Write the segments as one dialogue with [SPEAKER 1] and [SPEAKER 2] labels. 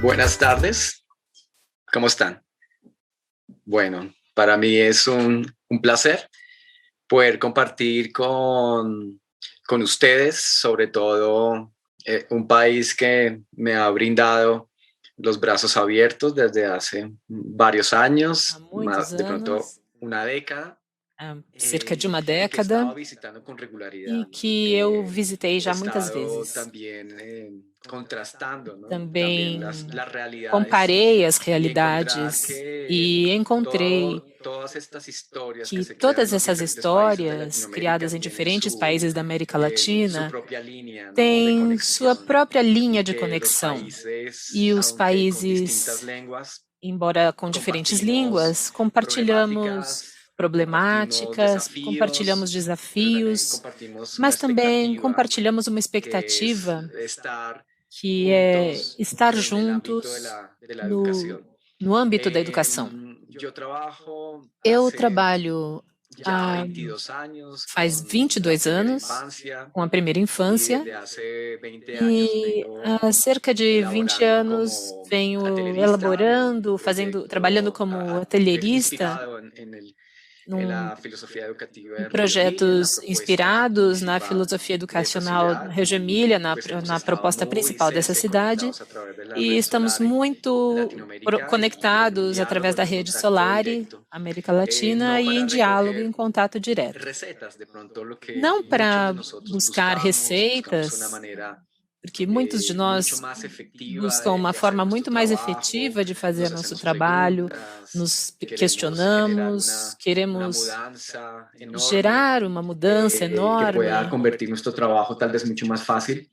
[SPEAKER 1] Buenas tardes, ¿cómo están? Bueno, para mí es un placer poder compartir con ustedes, sobre todo un país que me ha brindado los brazos abiertos desde hace varios
[SPEAKER 2] Há
[SPEAKER 1] años,
[SPEAKER 2] muitos
[SPEAKER 1] de pronto
[SPEAKER 2] anos,
[SPEAKER 1] una década,
[SPEAKER 2] cerca de uma
[SPEAKER 1] y que he estado
[SPEAKER 2] década,
[SPEAKER 1] visitando con
[SPEAKER 2] e
[SPEAKER 1] regularidad, ¿no?
[SPEAKER 2] que eu visitei
[SPEAKER 1] He
[SPEAKER 2] já muitas
[SPEAKER 1] estado
[SPEAKER 2] vezes.
[SPEAKER 1] también contrastando, ¿no? También
[SPEAKER 2] Também
[SPEAKER 1] las realidades
[SPEAKER 2] comparei as
[SPEAKER 1] y encontrar
[SPEAKER 2] realidades
[SPEAKER 1] que
[SPEAKER 2] e encontrei
[SPEAKER 1] todas estas historias que
[SPEAKER 2] que
[SPEAKER 1] se crean
[SPEAKER 2] todas
[SPEAKER 1] en los
[SPEAKER 2] essas
[SPEAKER 1] diferentes países de
[SPEAKER 2] histórias
[SPEAKER 1] Latinoamérica
[SPEAKER 2] criadas em
[SPEAKER 1] tienen
[SPEAKER 2] diferentes países da América
[SPEAKER 1] su
[SPEAKER 2] Latina
[SPEAKER 1] propia línea, ¿no? De
[SPEAKER 2] têm sua
[SPEAKER 1] conexión
[SPEAKER 2] própria
[SPEAKER 1] y
[SPEAKER 2] linha de
[SPEAKER 1] que los
[SPEAKER 2] conexão.
[SPEAKER 1] países,
[SPEAKER 2] E os
[SPEAKER 1] aunque con distintas
[SPEAKER 2] países,
[SPEAKER 1] lenguas,
[SPEAKER 2] embora com diferentes
[SPEAKER 1] compartimos
[SPEAKER 2] línguas, compartilhamos
[SPEAKER 1] problemáticas, compartimos
[SPEAKER 2] problemáticas, compartilhamos
[SPEAKER 1] desafíos, pero también
[SPEAKER 2] desafios,
[SPEAKER 1] compartimos una
[SPEAKER 2] mas também
[SPEAKER 1] expectativa
[SPEAKER 2] compartilhamos uma
[SPEAKER 1] que es
[SPEAKER 2] expectativa
[SPEAKER 1] estar
[SPEAKER 2] que é
[SPEAKER 1] juntos
[SPEAKER 2] estar
[SPEAKER 1] en el ámbito de
[SPEAKER 2] juntos
[SPEAKER 1] la
[SPEAKER 2] no,
[SPEAKER 1] educación.
[SPEAKER 2] no âmbito da educação.
[SPEAKER 1] Yo trabajo
[SPEAKER 2] Eu
[SPEAKER 1] hace
[SPEAKER 2] trabalho
[SPEAKER 1] ya
[SPEAKER 2] há
[SPEAKER 1] 22 años
[SPEAKER 2] faz
[SPEAKER 1] con la
[SPEAKER 2] 22
[SPEAKER 1] primera
[SPEAKER 2] anos
[SPEAKER 1] infancia
[SPEAKER 2] com a primeira
[SPEAKER 1] y
[SPEAKER 2] infância
[SPEAKER 1] desde hace 20 años
[SPEAKER 2] e
[SPEAKER 1] vengo
[SPEAKER 2] há cerca de 20
[SPEAKER 1] elaborando
[SPEAKER 2] anos
[SPEAKER 1] como
[SPEAKER 2] venho
[SPEAKER 1] atelierista en un
[SPEAKER 2] elaborando, trabalhando
[SPEAKER 1] proyecto
[SPEAKER 2] como atelierista
[SPEAKER 1] inspirado en
[SPEAKER 2] num
[SPEAKER 1] la filosofía educativa
[SPEAKER 2] em
[SPEAKER 1] de Reggio Emilia, en la
[SPEAKER 2] projetos
[SPEAKER 1] propuesta
[SPEAKER 2] inspirados na
[SPEAKER 1] principal
[SPEAKER 2] filosofia
[SPEAKER 1] de esta
[SPEAKER 2] educacional
[SPEAKER 1] ciudad
[SPEAKER 2] Reggio Emilia,
[SPEAKER 1] y pues hemos
[SPEAKER 2] na
[SPEAKER 1] estado
[SPEAKER 2] proposta
[SPEAKER 1] muy
[SPEAKER 2] principal dessa
[SPEAKER 1] cerca y
[SPEAKER 2] cidade,
[SPEAKER 1] conectados a través de la
[SPEAKER 2] e
[SPEAKER 1] red
[SPEAKER 2] estamos
[SPEAKER 1] Solari
[SPEAKER 2] muito
[SPEAKER 1] Latinoamérica y en un
[SPEAKER 2] conectados através
[SPEAKER 1] diálogo,
[SPEAKER 2] da
[SPEAKER 1] en un
[SPEAKER 2] rede
[SPEAKER 1] contacto
[SPEAKER 2] Solari,
[SPEAKER 1] directo,
[SPEAKER 2] América Latina,
[SPEAKER 1] no
[SPEAKER 2] e em
[SPEAKER 1] para
[SPEAKER 2] diálogo, em
[SPEAKER 1] recoger
[SPEAKER 2] contato direto.
[SPEAKER 1] recetas, de pronto lo que
[SPEAKER 2] Não
[SPEAKER 1] muchos de
[SPEAKER 2] para
[SPEAKER 1] nosotros
[SPEAKER 2] buscar
[SPEAKER 1] buscamos una
[SPEAKER 2] receitas,
[SPEAKER 1] manera
[SPEAKER 2] porque muitos de
[SPEAKER 1] mucho
[SPEAKER 2] nós
[SPEAKER 1] más efectiva
[SPEAKER 2] buscam uma
[SPEAKER 1] de hacer
[SPEAKER 2] forma
[SPEAKER 1] nuestro
[SPEAKER 2] muito mais
[SPEAKER 1] trabajo,
[SPEAKER 2] efetiva de fazer
[SPEAKER 1] nos
[SPEAKER 2] nosso
[SPEAKER 1] hacemos
[SPEAKER 2] trabalho,
[SPEAKER 1] preguntas,
[SPEAKER 2] nos
[SPEAKER 1] queremos generar
[SPEAKER 2] questionamos,
[SPEAKER 1] una
[SPEAKER 2] queremos
[SPEAKER 1] mudanza enorme
[SPEAKER 2] gerar uma mudança
[SPEAKER 1] que pueda
[SPEAKER 2] enorme
[SPEAKER 1] convertir nuestro trabajo tal vez mucho más fácil,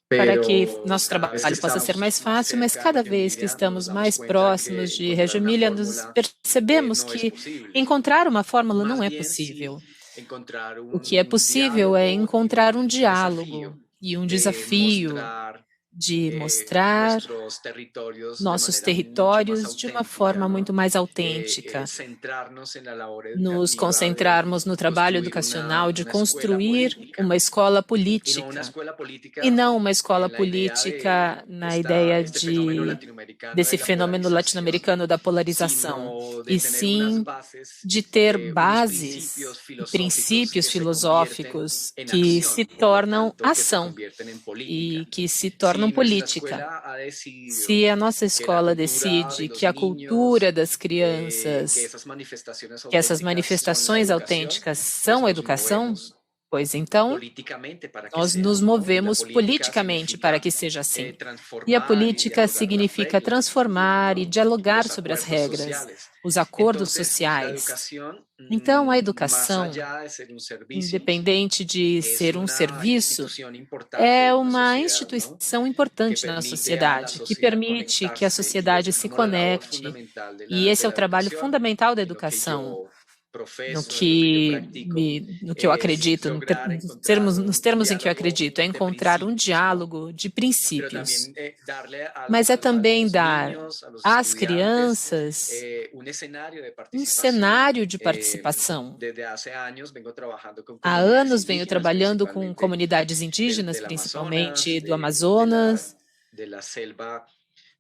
[SPEAKER 2] para que
[SPEAKER 1] pero
[SPEAKER 2] nosso
[SPEAKER 1] cada vez que
[SPEAKER 2] trabalho possa ser
[SPEAKER 1] estamos
[SPEAKER 2] mais
[SPEAKER 1] más
[SPEAKER 2] fácil, mas
[SPEAKER 1] cerca de
[SPEAKER 2] cada
[SPEAKER 1] Reggio
[SPEAKER 2] vez que
[SPEAKER 1] Emilia nos
[SPEAKER 2] estamos
[SPEAKER 1] damos
[SPEAKER 2] mais
[SPEAKER 1] cuenta
[SPEAKER 2] próximos
[SPEAKER 1] que
[SPEAKER 2] de
[SPEAKER 1] encontrar
[SPEAKER 2] Reggio
[SPEAKER 1] una
[SPEAKER 2] Emilia, nos
[SPEAKER 1] fórmula
[SPEAKER 2] percebemos
[SPEAKER 1] no es
[SPEAKER 2] que
[SPEAKER 1] posible.
[SPEAKER 2] encontrar uma fórmula não
[SPEAKER 1] Más
[SPEAKER 2] é
[SPEAKER 1] bien sí
[SPEAKER 2] possível.
[SPEAKER 1] encontrar
[SPEAKER 2] O que é
[SPEAKER 1] un
[SPEAKER 2] possível é
[SPEAKER 1] diálogo y
[SPEAKER 2] encontrar um
[SPEAKER 1] un desafío
[SPEAKER 2] diálogo e um
[SPEAKER 1] de
[SPEAKER 2] desafio
[SPEAKER 1] mostrar
[SPEAKER 2] de mostrar
[SPEAKER 1] nuestros territorios de
[SPEAKER 2] nossos
[SPEAKER 1] manera mucho más
[SPEAKER 2] territórios de uma
[SPEAKER 1] auténtica,
[SPEAKER 2] forma muito
[SPEAKER 1] ¿no?
[SPEAKER 2] mais autêntica,
[SPEAKER 1] Centrarnos en la labor
[SPEAKER 2] nos
[SPEAKER 1] educativa de
[SPEAKER 2] concentrarmos no trabalho
[SPEAKER 1] construir
[SPEAKER 2] educacional, de
[SPEAKER 1] una escuela
[SPEAKER 2] construir
[SPEAKER 1] política
[SPEAKER 2] uma escola
[SPEAKER 1] y no una
[SPEAKER 2] política,
[SPEAKER 1] escuela
[SPEAKER 2] e
[SPEAKER 1] política
[SPEAKER 2] não uma escola
[SPEAKER 1] en la idea de
[SPEAKER 2] política na ideia
[SPEAKER 1] este fenómeno
[SPEAKER 2] de
[SPEAKER 1] latinoamericano de
[SPEAKER 2] desse
[SPEAKER 1] la
[SPEAKER 2] fenômeno
[SPEAKER 1] polarización,
[SPEAKER 2] latino-americano da polarização,
[SPEAKER 1] sino de
[SPEAKER 2] e
[SPEAKER 1] tener unas
[SPEAKER 2] sim
[SPEAKER 1] bases,
[SPEAKER 2] de ter
[SPEAKER 1] unos
[SPEAKER 2] bases
[SPEAKER 1] principios
[SPEAKER 2] e
[SPEAKER 1] filosóficos
[SPEAKER 2] princípios
[SPEAKER 1] que se convierten
[SPEAKER 2] filosóficos
[SPEAKER 1] en
[SPEAKER 2] que se
[SPEAKER 1] acción, por lo
[SPEAKER 2] tornam
[SPEAKER 1] tanto, que se
[SPEAKER 2] ação
[SPEAKER 1] convierten en
[SPEAKER 2] e
[SPEAKER 1] política.
[SPEAKER 2] que se tornam
[SPEAKER 1] Si nuestra
[SPEAKER 2] política.
[SPEAKER 1] escuela ha decidido
[SPEAKER 2] Se a nossa
[SPEAKER 1] que la
[SPEAKER 2] escola
[SPEAKER 1] cultura de
[SPEAKER 2] decide
[SPEAKER 1] los
[SPEAKER 2] que a cultura
[SPEAKER 1] niños,
[SPEAKER 2] das
[SPEAKER 1] que
[SPEAKER 2] crianças,
[SPEAKER 1] esas manifestaciones
[SPEAKER 2] que essas
[SPEAKER 1] auténticas son la
[SPEAKER 2] manifestações
[SPEAKER 1] educación,
[SPEAKER 2] autênticas
[SPEAKER 1] pues
[SPEAKER 2] são a
[SPEAKER 1] nos
[SPEAKER 2] educação,
[SPEAKER 1] movemos
[SPEAKER 2] pois então
[SPEAKER 1] políticamente para que
[SPEAKER 2] nós
[SPEAKER 1] sea,
[SPEAKER 2] nos
[SPEAKER 1] ¿no? Y la
[SPEAKER 2] movemos
[SPEAKER 1] política
[SPEAKER 2] politicamente para
[SPEAKER 1] significa
[SPEAKER 2] que seja assim. E a
[SPEAKER 1] transformar y
[SPEAKER 2] política
[SPEAKER 1] dialogar las
[SPEAKER 2] significa
[SPEAKER 1] reglas también,
[SPEAKER 2] transformar e
[SPEAKER 1] ¿no?
[SPEAKER 2] dialogar
[SPEAKER 1] Los
[SPEAKER 2] sobre as
[SPEAKER 1] acuerdos
[SPEAKER 2] regras,
[SPEAKER 1] sociales.
[SPEAKER 2] os acordos
[SPEAKER 1] Entonces, la
[SPEAKER 2] sociais.
[SPEAKER 1] educación,
[SPEAKER 2] Então, a
[SPEAKER 1] más
[SPEAKER 2] educação,
[SPEAKER 1] allá de ser un servicio,
[SPEAKER 2] independente de
[SPEAKER 1] es
[SPEAKER 2] ser um
[SPEAKER 1] una
[SPEAKER 2] serviço,
[SPEAKER 1] institución importante
[SPEAKER 2] é
[SPEAKER 1] en una
[SPEAKER 2] uma
[SPEAKER 1] sociedad, ¿no?
[SPEAKER 2] instituição
[SPEAKER 1] Que
[SPEAKER 2] importante na
[SPEAKER 1] permite a la
[SPEAKER 2] sociedade, que
[SPEAKER 1] sociedad
[SPEAKER 2] permite que a
[SPEAKER 1] conectarse y esa
[SPEAKER 2] sociedade
[SPEAKER 1] es
[SPEAKER 2] se
[SPEAKER 1] como la labor
[SPEAKER 2] conecte.
[SPEAKER 1] fundamental
[SPEAKER 2] E
[SPEAKER 1] de
[SPEAKER 2] esse é o
[SPEAKER 1] la
[SPEAKER 2] trabalho
[SPEAKER 1] educación,
[SPEAKER 2] fundamental da
[SPEAKER 1] en lo que
[SPEAKER 2] educação,
[SPEAKER 1] yo profeso, en lo que yo practico,
[SPEAKER 2] no que eu
[SPEAKER 1] es
[SPEAKER 2] acredito,
[SPEAKER 1] lograr encontrar
[SPEAKER 2] nos
[SPEAKER 1] un
[SPEAKER 2] termos em que eu
[SPEAKER 1] diálogo
[SPEAKER 2] acredito, é
[SPEAKER 1] de
[SPEAKER 2] encontrar um
[SPEAKER 1] principios, ¿no?
[SPEAKER 2] diálogo de
[SPEAKER 1] Pero
[SPEAKER 2] princípios,
[SPEAKER 1] también darle
[SPEAKER 2] mas é
[SPEAKER 1] a
[SPEAKER 2] também
[SPEAKER 1] los
[SPEAKER 2] dar
[SPEAKER 1] niños, a los
[SPEAKER 2] às
[SPEAKER 1] estudiantes,
[SPEAKER 2] crianças
[SPEAKER 1] un escenario de
[SPEAKER 2] um
[SPEAKER 1] participación.
[SPEAKER 2] cenário de participação.
[SPEAKER 1] Desde hace años vengo trabajando con
[SPEAKER 2] Há
[SPEAKER 1] comunidades
[SPEAKER 2] anos venho
[SPEAKER 1] indígenas,
[SPEAKER 2] trabalhando com
[SPEAKER 1] principalmente
[SPEAKER 2] comunidades indígenas,
[SPEAKER 1] del Amazonas,
[SPEAKER 2] principalmente do Amazonas,
[SPEAKER 1] de la selva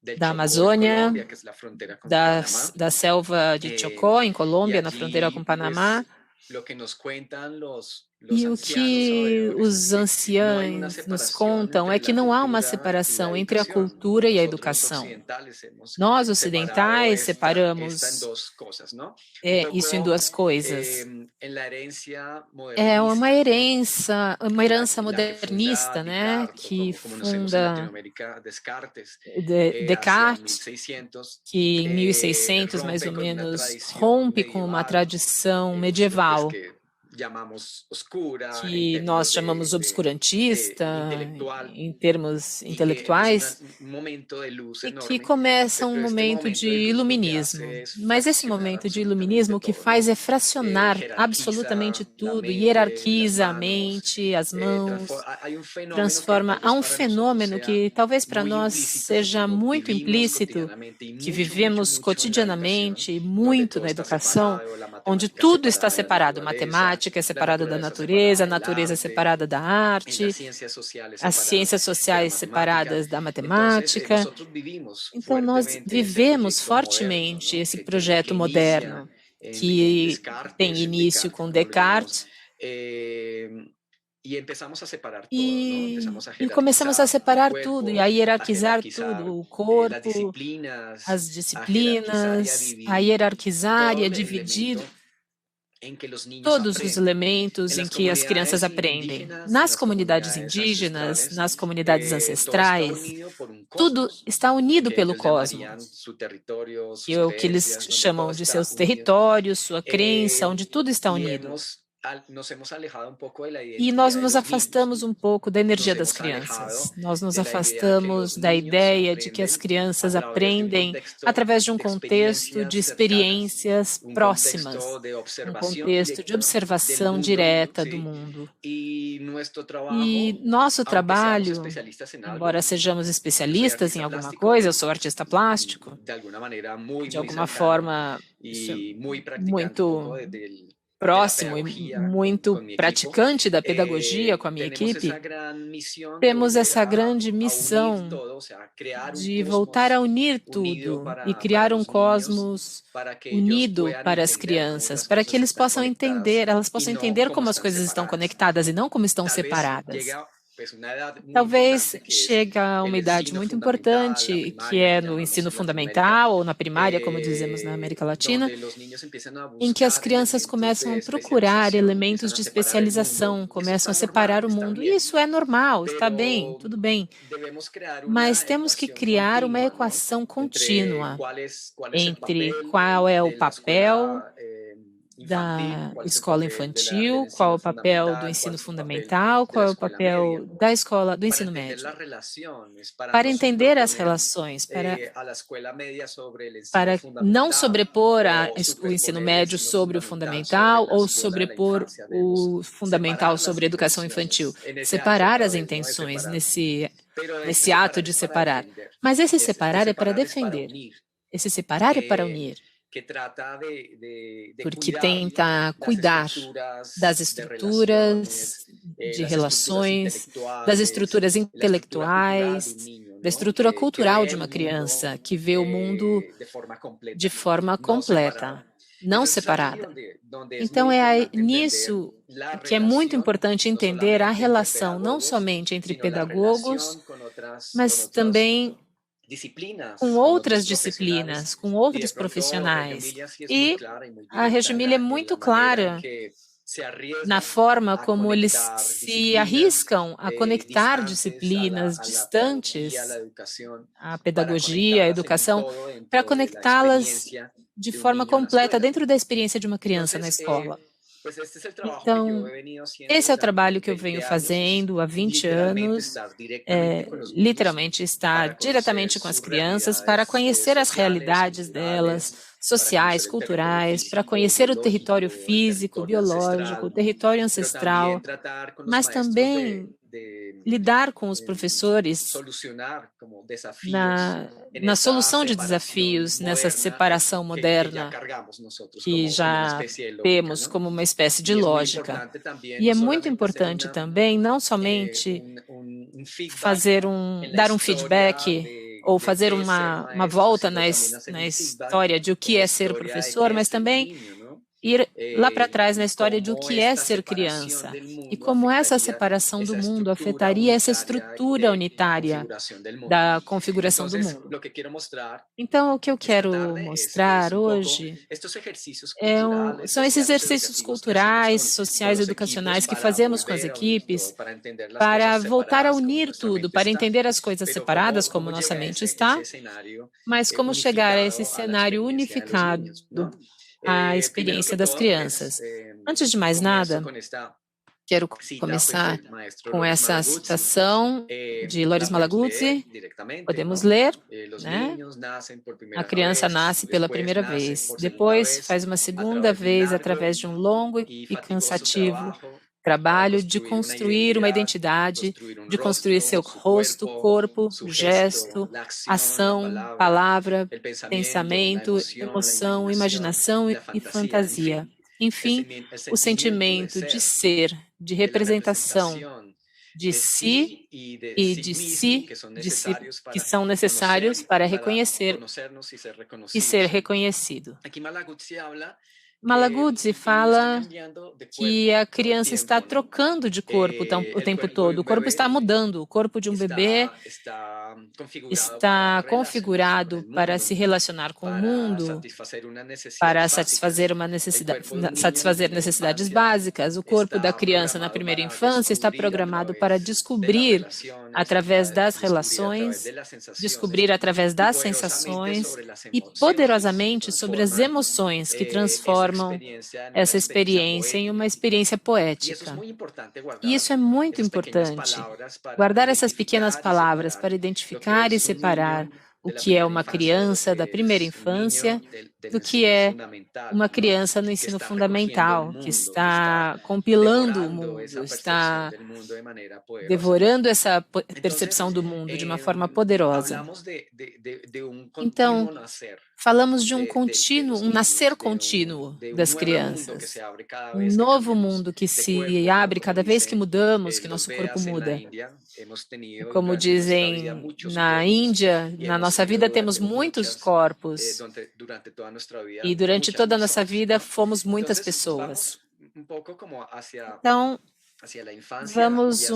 [SPEAKER 1] del
[SPEAKER 2] da
[SPEAKER 1] Chocó en
[SPEAKER 2] Amazônia,
[SPEAKER 1] Colombia, que es la frontera con Panamá.
[SPEAKER 2] da selva de Chocó, em
[SPEAKER 1] Y
[SPEAKER 2] Colômbia, na fronteira com
[SPEAKER 1] allí,
[SPEAKER 2] Panamá.
[SPEAKER 1] pues, lo que nos cuentan los
[SPEAKER 2] E o
[SPEAKER 1] ancianos
[SPEAKER 2] que
[SPEAKER 1] sabedores es
[SPEAKER 2] os
[SPEAKER 1] que no hay una
[SPEAKER 2] anciães nos
[SPEAKER 1] separación
[SPEAKER 2] contam é
[SPEAKER 1] entre
[SPEAKER 2] que
[SPEAKER 1] la
[SPEAKER 2] não há uma
[SPEAKER 1] cultura y la
[SPEAKER 2] separação entre a
[SPEAKER 1] educación.
[SPEAKER 2] cultura e a
[SPEAKER 1] Nosotros
[SPEAKER 2] educação.
[SPEAKER 1] occidentales hemos
[SPEAKER 2] Nós,
[SPEAKER 1] separado
[SPEAKER 2] ocidentais,
[SPEAKER 1] esta en
[SPEAKER 2] separamos
[SPEAKER 1] dos cosas, ¿no? Un
[SPEAKER 2] isso em
[SPEAKER 1] poco
[SPEAKER 2] duas coisas.
[SPEAKER 1] en la herencia
[SPEAKER 2] É
[SPEAKER 1] modernista, ¿no?
[SPEAKER 2] uma herança
[SPEAKER 1] La que funda
[SPEAKER 2] modernista, né,
[SPEAKER 1] Descartes, o
[SPEAKER 2] que
[SPEAKER 1] como conocemos en
[SPEAKER 2] funda
[SPEAKER 1] Latinoamérica, Descartes, hacia
[SPEAKER 2] Descartes,
[SPEAKER 1] 1600,
[SPEAKER 2] que em 1600, mais
[SPEAKER 1] rompe
[SPEAKER 2] ou
[SPEAKER 1] con una
[SPEAKER 2] menos,
[SPEAKER 1] tradición
[SPEAKER 2] rompe com uma
[SPEAKER 1] medieval,
[SPEAKER 2] tradição
[SPEAKER 1] pues
[SPEAKER 2] medieval,
[SPEAKER 1] que llamamos oscura en
[SPEAKER 2] que nós
[SPEAKER 1] términos
[SPEAKER 2] chamamos
[SPEAKER 1] de
[SPEAKER 2] obscurantista,
[SPEAKER 1] intelectual,
[SPEAKER 2] em termos
[SPEAKER 1] y que es
[SPEAKER 2] intelectuais,
[SPEAKER 1] un momento de luz
[SPEAKER 2] e que
[SPEAKER 1] enorme,
[SPEAKER 2] começa um
[SPEAKER 1] pero este
[SPEAKER 2] momento de
[SPEAKER 1] momento de luz lo que
[SPEAKER 2] iluminismo.
[SPEAKER 1] hace es
[SPEAKER 2] Mas esse
[SPEAKER 1] fraccionar
[SPEAKER 2] momento de
[SPEAKER 1] absolutamente
[SPEAKER 2] iluminismo o que
[SPEAKER 1] todo,
[SPEAKER 2] faz
[SPEAKER 1] ¿no?
[SPEAKER 2] é fracionar absolutamente
[SPEAKER 1] Jerarquiza la
[SPEAKER 2] tudo,
[SPEAKER 1] mente, las
[SPEAKER 2] hierarquiza a
[SPEAKER 1] manos,
[SPEAKER 2] mente, as mãos,
[SPEAKER 1] hay un fenómeno que
[SPEAKER 2] transforma.
[SPEAKER 1] tal
[SPEAKER 2] Há
[SPEAKER 1] vez
[SPEAKER 2] um
[SPEAKER 1] para nosotros
[SPEAKER 2] fenômeno
[SPEAKER 1] sea
[SPEAKER 2] que talvez para
[SPEAKER 1] muy
[SPEAKER 2] nós
[SPEAKER 1] implícito porque
[SPEAKER 2] seja
[SPEAKER 1] lo
[SPEAKER 2] muito
[SPEAKER 1] vivimos
[SPEAKER 2] implícito,
[SPEAKER 1] cotidianamente y
[SPEAKER 2] que
[SPEAKER 1] mucho, mucho,
[SPEAKER 2] vivemos
[SPEAKER 1] mucho en la educación,
[SPEAKER 2] cotidianamente e
[SPEAKER 1] donde
[SPEAKER 2] muito
[SPEAKER 1] todo
[SPEAKER 2] na
[SPEAKER 1] está
[SPEAKER 2] educação,
[SPEAKER 1] separado, la
[SPEAKER 2] onde tudo está separado. Matemática é separada da natureza, a natureza é separada da arte, as ciências sociais separadas da matemática. Então, nós vivemos fortemente esse projeto moderno, que tem início com Descartes, e começamos a separar tudo, e a hierarquizar tudo, o corpo, as disciplinas, a hierarquizar e a dividir todos os elementos em que as crianças aprendem. Nas comunidades indígenas, nas comunidades ancestrais, tudo está unido pelo cosmos, que é o que eles chamam de seus territórios, sua crença, onde tudo está unido. E nós nos afastamos um pouco da energia das crianças. Nós nos afastamos da ideia de que as crianças aprendem através de um contexto de experiências próximas, um contexto de observação direta do mundo. E nosso trabalho, embora sejamos especialistas em alguma coisa, eu sou artista plástico, de alguma forma, muito próximo e muito praticante da pedagogia com a minha equipe, temos essa grande missão de voltar a unir tudo e criar um cosmos unido para as crianças, para que elas possam entender como as coisas estão conectadas e não como estão separadas. Talvez chegue a uma idade muito importante, que é no ensino fundamental ou na primária, como dizemos na América Latina, em que as crianças começam a procurar elementos de especialização, começam a separar o mundo. E isso é normal, está bem, tudo bem. Mas temos que criar uma equação contínua entre qual é o papel da escola infantil, qual é o papel do ensino fundamental, qual é o papel da escola do ensino médio. Para entender as relações, para não sobrepor o ensino médio sobre o fundamental ou sobrepor o fundamental sobre a educação infantil. Separar as intenções nesse ato de separar. Mas esse separar é para defender. Esse separar é para unir. Porque tenta cuidar das estruturas de relações, das estruturas intelectuais, da estrutura cultural de uma criança que vê o mundo de forma completa, não separada. Então, é nisso que é muito importante entender a relação não somente entre pedagogos, mas também com outras disciplinas, com outros profissionais. E a Reggio Emilia é muito clara na forma como eles se arriscam a conectar disciplinas distantes, a pedagogia, a educação, para conectá-las de forma completa dentro da experiência de uma criança na escola. Então, esse é o trabalho que eu venho fazendo há 20 anos, literalmente estar diretamente com as crianças para conhecer as realidades delas, sociais, culturais, para conhecer o território físico, biológico, o território ancestral, mas também lidar com os professores na solução de desafios, nessa separação moderna que já temos como uma espécie de lógica. E é muito importante também, não somente dar um feedback ou fazer uma volta na história de o que é ser professor, mas também ir lá para trás na história de o que é ser criança e como essa separação do mundo afetaria essa estrutura unitária da configuração do mundo. Então, o que eu quero mostrar hoje são esses exercícios culturais, sociais, educacionais que fazemos com as equipes para voltar a unir tudo, para entender as coisas separadas, como nossa mente está, mas como chegar a esse cenário unificado a experiência das crianças. Antes de mais nada, quero começar com essa citação de Loris Malaguzzi. Podemos ler, né? A criança nasce pela primeira vez, depois faz uma segunda vez através de um longo e cansativo trabalho de construir uma identidade, de construir seu rosto, corpo, gesto, ação, palavra, pensamento, emoção, imaginação e fantasia. Enfim, o sentimento de ser, de representação de si e de si, que são necessários para reconhecer e ser reconhecido. Malaguzzi fala que a criança está trocando de corpo o tempo todo, o corpo está mudando, o corpo de um bebê está configurado para se relacionar com o mundo, para satisfazer necessidades básicas. O corpo da criança na primeira infância está programado para descobrir através das relações, descobrir através das sensações e poderosamente sobre as emoções que transformam essa experiência em uma experiência poética. E isso é muito importante. Guardar essas pequenas palavras para identificar e separar o que é uma criança da primeira infância do que é uma criança no ensino fundamental, que está compilando o mundo, está devorando essa percepção do mundo de uma forma poderosa. Então, falamos de um contínuo, um nascer contínuo das crianças, um novo mundo que se abre cada vez que mudamos, que nosso corpo muda. Como dizem na Índia, na nossa vida temos muitos corpos e durante toda a nossa vida fomos muitas pessoas. Então, vamos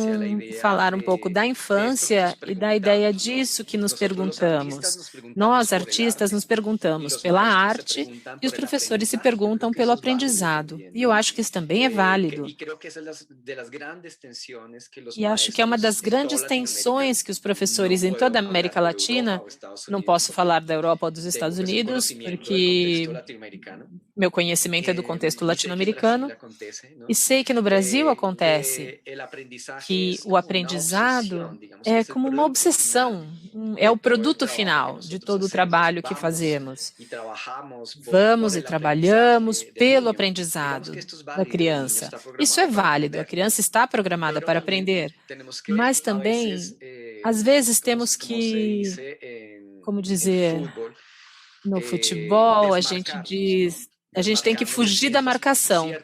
[SPEAKER 2] falar um pouco da infância e da ideia disso que nos perguntamos. Nós, artistas, nos perguntamos pela arte e os professores se perguntam pelo aprendizado. E eu acho que isso também é válido. E acho que é uma das grandes tensões que os professores em toda a América Latina, não posso falar da Europa ou dos Estados Unidos, porque meu conhecimento é do contexto latino-americano, e sei que no Brasil acontece que o aprendizado é como uma obsessão, é o produto final de todo o trabalho que fazemos. Vamos e trabalhamos pelo aprendizado da criança. Isso é válido, a criança está programada para aprender, mas também, às vezes, temos que, como dizer, no futebol, a gente diz, a gente tem que fugir da marcação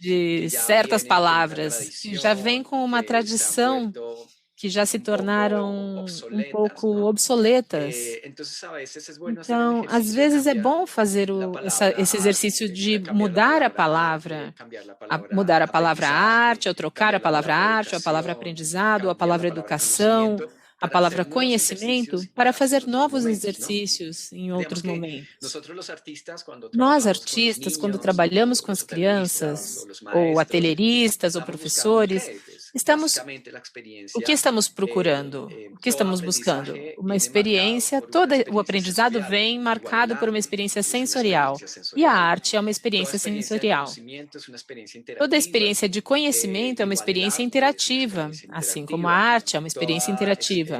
[SPEAKER 2] de certas palavras que já vêm com uma tradição que já se tornaram um pouco obsoletas. Então, às vezes é bom fazer esse exercício de mudar a palavra arte, ou trocar a palavra arte, ou a palavra aprendizado, ou a palavra educação, a palavra conhecimento, para fazer novos exercícios em outros momentos. Nós, artistas, quando trabalhamos com as crianças, ou atelieristas, ou professores, o que estamos procurando? O que estamos buscando? Uma experiência, todo o aprendizado vem marcado por uma experiência sensorial, e a arte é uma experiência sensorial. Toda experiência de conhecimento é uma experiência interativa, assim como a arte é uma experiência interativa.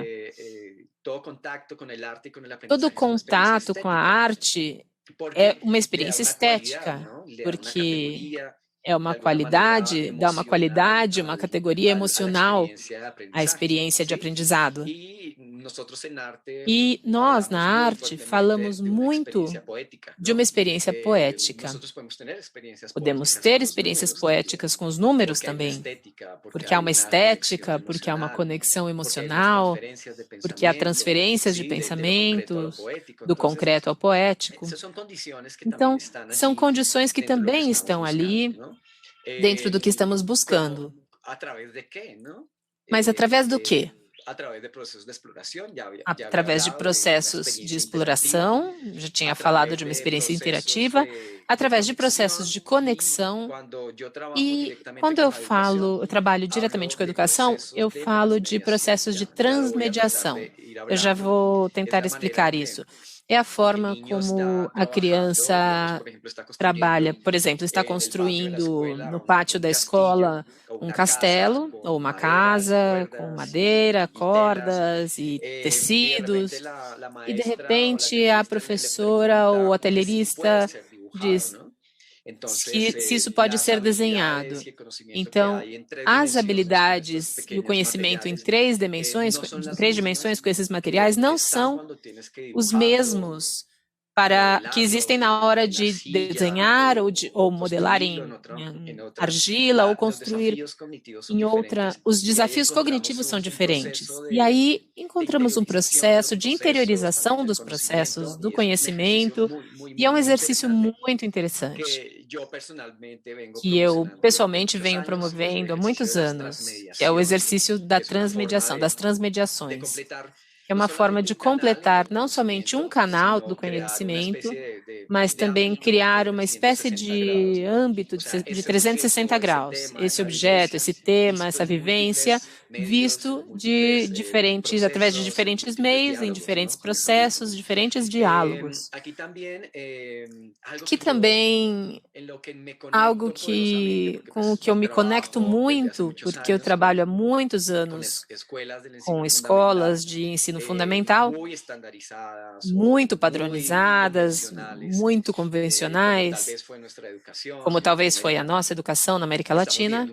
[SPEAKER 2] Todo contato com a arte é uma experiência estética, porque é uma qualidade, dá uma qualidade, uma categoria emocional à experiência de aprendizado. E nós, na arte, falamos muito de uma experiência poética. Podemos ter experiências poéticas com os números também, porque há uma estética, porque há uma conexão emocional, porque há transferências de pensamentos, do concreto ao poético. Então, são condições que também estão ali, dentro do que estamos buscando. Mas através do quê? Através de processos de exploração, já tinha falado de uma experiência interativa, através de processos de conexão, e quando eu trabalho diretamente com a educação, eu falo de processos de transmediação. Eu já vou tentar explicar isso. É a forma como a criança trabalha. Por exemplo, está construindo no pátio da escola um castelo ou uma casa com madeira, cordas e tecidos. E, de repente, a professora ou a atelierista diz se isso pode ser desenhado. Então, as habilidades e o conhecimento em três dimensões com esses materiais não são os mesmos que existem na hora de desenhar ou modelar em argila ou construir em outra. Os desafios cognitivos são diferentes. E aí encontramos um processo de interiorização dos processos do conhecimento, e é um exercício muito interessante, que eu pessoalmente venho promovendo há muitos anos, que é o exercício da transmediação, das transmediações. É uma forma de completar não somente um canal do conhecimento, mas também criar uma espécie de âmbito de 360 graus. Esse objeto, esse tema, essa vivência, visto através de diferentes meios, em diferentes processos, diferentes diálogos. Aqui também algo com o que eu me conecto muito, porque eu trabalho há muitos anos com escolas de ensino fundamental, muito padronizadas, muito convencionais, como talvez foi a nossa educação na América Latina.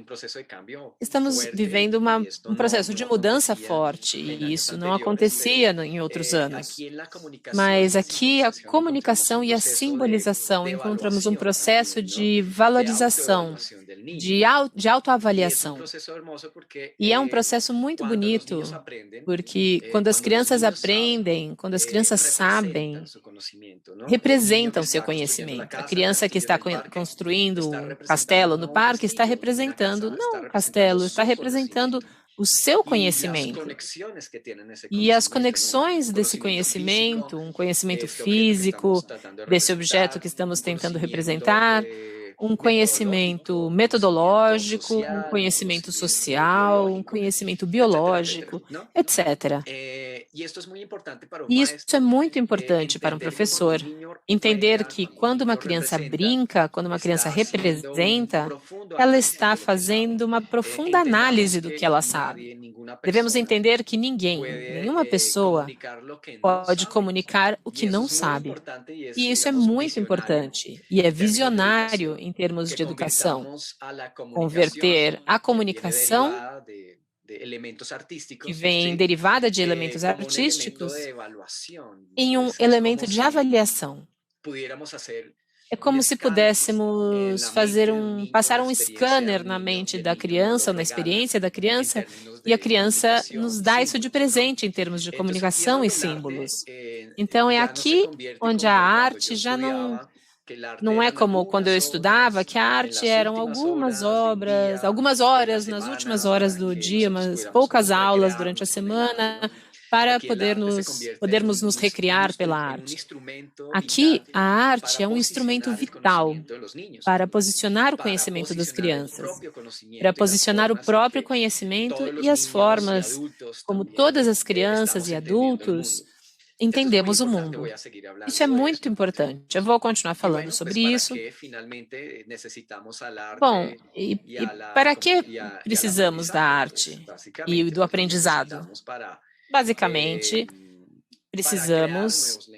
[SPEAKER 2] Estamos vivendo um processo de mudança forte, e isso não acontecia em outros anos. Mas aqui a comunicação e a simbolização, encontramos um processo de valorização, de autoavaliação. E é um processo muito bonito, porque quando as crianças aprendem, quando as crianças sabem, representam seu conhecimento. A criança que está construindo um castelo no parque está representando, não um castelo, está representando o seu conhecimento. E as conexões desse conhecimento, um conhecimento físico, desse objeto que estamos tentando representar, um conhecimento metodológico, um conhecimento social, um conhecimento biológico, etc. E isso é muito importante para um professor, entender que quando uma criança brinca, quando uma criança representa, ela está fazendo uma profunda análise do que ela sabe. Devemos entender que nenhuma pessoa pode comunicar o que não sabe. E isso é muito importante e é visionário em termos de educação. Converter a comunicação, que vem derivada de elementos artísticos, em um elemento de avaliação. É como se pudéssemos passar um scanner na mente da criança, na experiência da criança, e a criança nos dá isso de presente em termos de comunicação e símbolos. Então, é aqui onde a arte já não é como quando eu estudava, que a arte eram algumas horas nas últimas horas do dia, mas poucas aulas durante a semana, para podermos nos recriar pela arte. Aqui, a arte é um instrumento vital para posicionar o conhecimento das crianças, para posicionar o próprio conhecimento e as formas como todas as crianças e adultos entendemos o mundo. Isso é muito importante. Eu vou continuar falando sobre isso. Bom, e para que precisamos da arte e do aprendizado? Basicamente, precisamos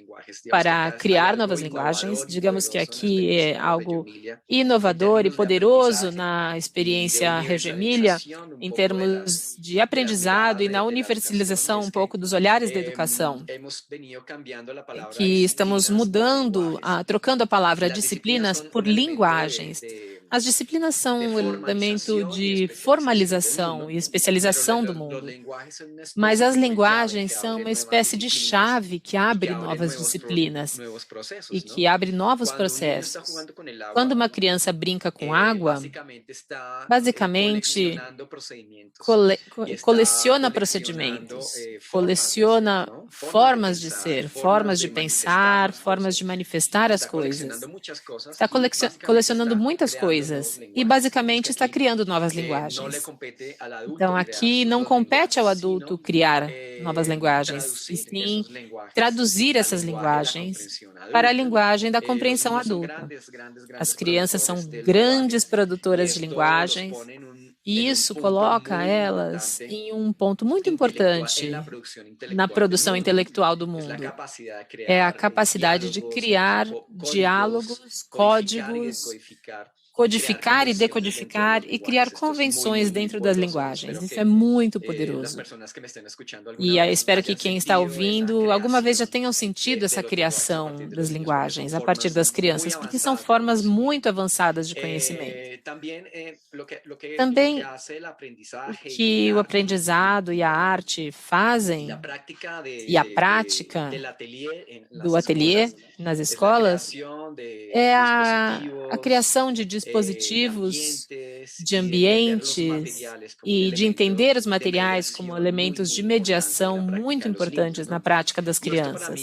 [SPEAKER 2] para criar novas linguagens. Digamos que aqui é algo inovador e poderoso na experiência Reggio Emília, em termos de aprendizado e na universalização um pouco dos olhares da educação, que estamos trocando a palavra disciplinas por linguagens. As disciplinas são um elemento de formalização e especialização do mundo, mas as linguagens são uma espécie de chave que abre novas disciplinas e que abre novos processos. Quando uma criança brinca com água, basicamente coleciona procedimentos, coleciona formas de ser, formas de pensar, formas de manifestar as coisas. Está colecionando muitas coisas e basicamente está criando novas linguagens. Então, aqui não compete ao adulto criar novas linguagens, e sim traduzir essas linguagens para a linguagem da compreensão adulta. As crianças são grandes produtoras de linguagens, e isso coloca elas em um ponto muito importante na produção intelectual do mundo. É a capacidade de criar diálogos, códigos codificar e decodificar e criar convenções dentro das linguagens. Isso é muito poderoso. E eu espero que quem está ouvindo alguma vez já tenham sentido essa criação das linguagens a partir das crianças, porque são formas muito avançadas de conhecimento. Também o que o aprendizado e a arte fazem e a prática do ateliê nas escolas é a criação de dispositivos, de ambientes e de entender os materiais como elementos de mediação muito importantes na prática das crianças.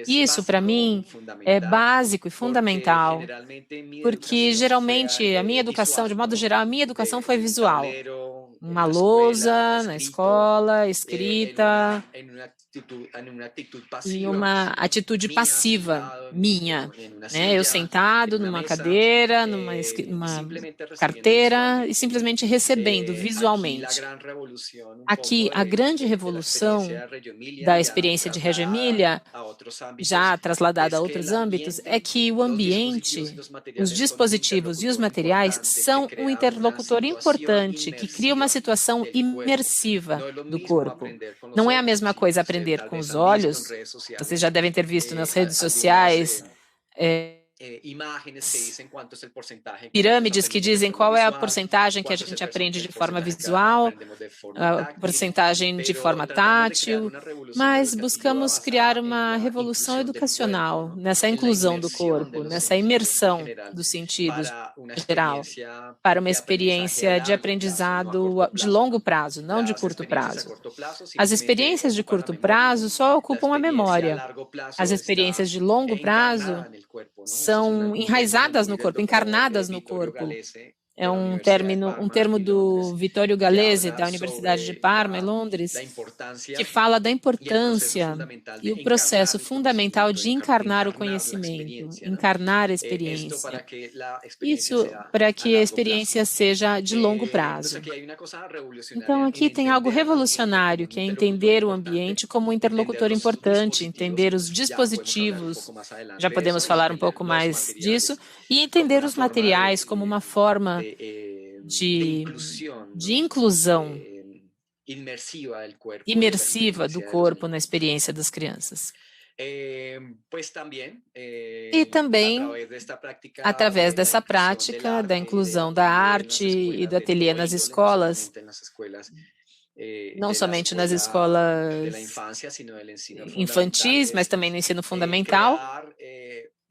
[SPEAKER 2] Isso, para mim, é básico e fundamental, porque geralmente a minha educação, de modo geral, a minha educação foi visual. Uma lousa na escola, escrita, em uma atitude passiva minha, né? Eu sentado numa cadeira, numa carteira e simplesmente recebendo visualmente. Aqui, a grande revolução da experiência de Reggio Emília, já trasladada a outros âmbitos, é que o ambiente, os dispositivos e os materiais são um interlocutor importante que cria uma situação imersiva do corpo. Não é a mesma coisa aprender com os olhos. Vocês já devem ter visto nas redes sociais pirâmides que dizem qual é a porcentagem que a gente aprende de forma visual, a porcentagem de forma tátil, mas buscamos criar uma revolução educacional nessa inclusão do corpo, nessa imersão dos sentidos geral, para uma experiência de aprendizado de longo prazo, não de curto prazo. As experiências de curto prazo só ocupam a memória. As experiências de longo prazo são enraizadas no corpo, encarnadas no corpo. É um termo do Vittorio Gallese, da Universidade de Parma, em Londres, que fala da importância e o processo fundamental de encarnar o conhecimento, encarnar a experiência. Isso para que a experiência seja de longo prazo. Então, aqui tem algo revolucionário, que é entender o ambiente como um interlocutor importante, entender os dispositivos, já podemos falar um pouco mais disso, e entender os materiais como uma forma de inclusão imersiva do corpo na experiência das crianças. E também, através dessa prática da inclusão da arte e do ateliê nas escolas, não somente nas escolas infantis, mas também no ensino fundamental,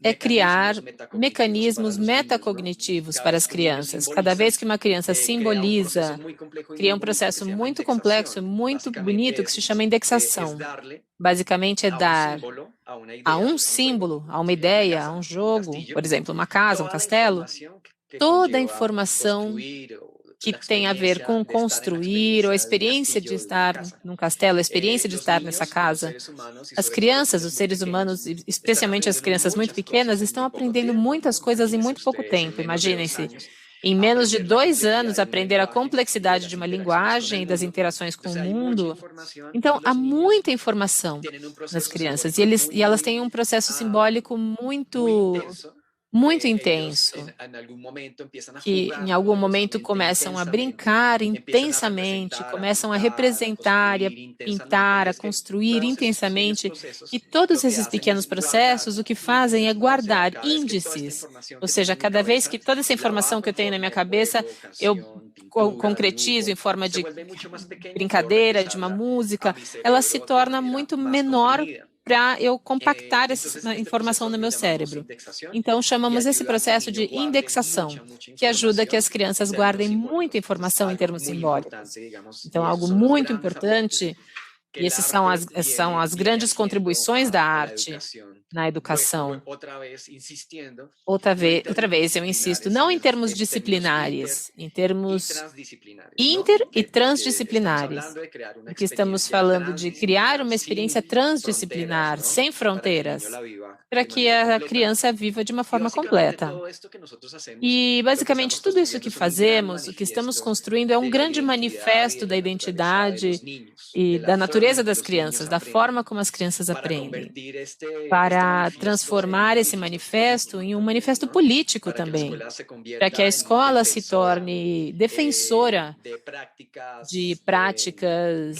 [SPEAKER 2] é criar mecanismos metacognitivos para as crianças. Cada vez que uma criança simboliza, cria um processo muito complexo, muito bonito, que se chama indexação. Basicamente é dar a um símbolo, a uma ideia, a um jogo, por exemplo, uma casa, um castelo, toda a informação que tem a ver com construir, ou a experiência de estar num castelo, a experiência de estar nessa casa. As crianças, os seres humanos, especialmente as crianças muito pequenas, estão aprendendo muitas coisas em muito pouco tempo. Imaginem-se, em menos de 2 anos, aprender a complexidade de uma linguagem e das interações com o mundo. Então, há muita informação nas crianças, e elas têm um processo simbólico muito intenso, que em algum momento começam a brincar intensamente, começam a representar e a pintar, a construir intensamente, e todos esses pequenos processos o que fazem é guardar índices, ou seja, cada vez que toda essa informação que eu tenho na minha cabeça, eu concretizo em forma de brincadeira, de uma música, ela se torna muito menor para eu compactar essa informação no meu cérebro. Então, chamamos esse processo de indexação, que ajuda que as crianças guardem muita informação em termos simbólicos. Então, algo muito importante, e essas são as grandes contribuições da arte na educação. Outra vez, eu insisto, não em termos disciplinares, em termos inter- e transdisciplinares. Porque estamos falando de criar uma experiência transdisciplinar, sem fronteiras, para que a criança viva de uma forma completa. E, basicamente, tudo isso que fazemos, o que estamos construindo, é um grande manifesto da identidade e da natureza das crianças, da forma como as crianças aprendem, para para transformar esse manifesto em um manifesto político também, para que a escola se torne defensora de práticas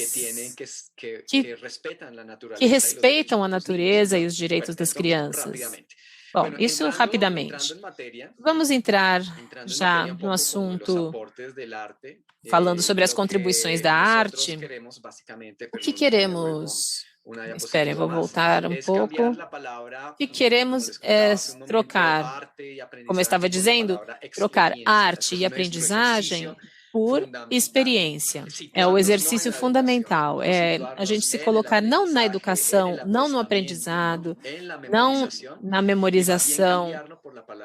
[SPEAKER 2] que respeitam a natureza e os direitos das crianças. Bom, isso rapidamente. Vamos entrar já no assunto, falando sobre as contribuições da arte. O que queremos... Esperem, vou voltar um pouco. O que queremos é trocar, como eu estava dizendo, trocar arte e aprendizagem por experiência. É o exercício fundamental, é a gente se colocar não na educação, não no aprendizado, não na memorização,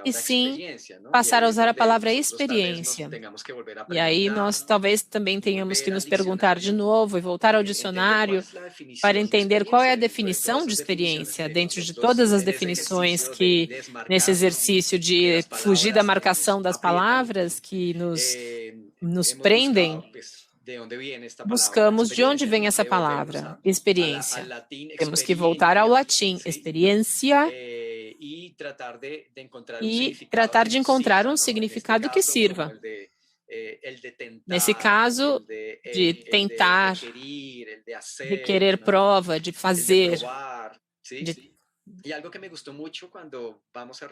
[SPEAKER 2] e sim passar a usar a palavra experiência. E aí nós talvez também tenhamos que nos perguntar de novo e voltar ao dicionário para entender qual é a definição de experiência, dentro de todas as definições que, nesse exercício de fugir da marcação das palavras que nos prendem, buscamos de onde vem essa palavra, experiência. Temos que voltar ao latim, experiência, e tratar de encontrar um significado que sirva. Nesse caso, de tentar, de querer prova, de fazer,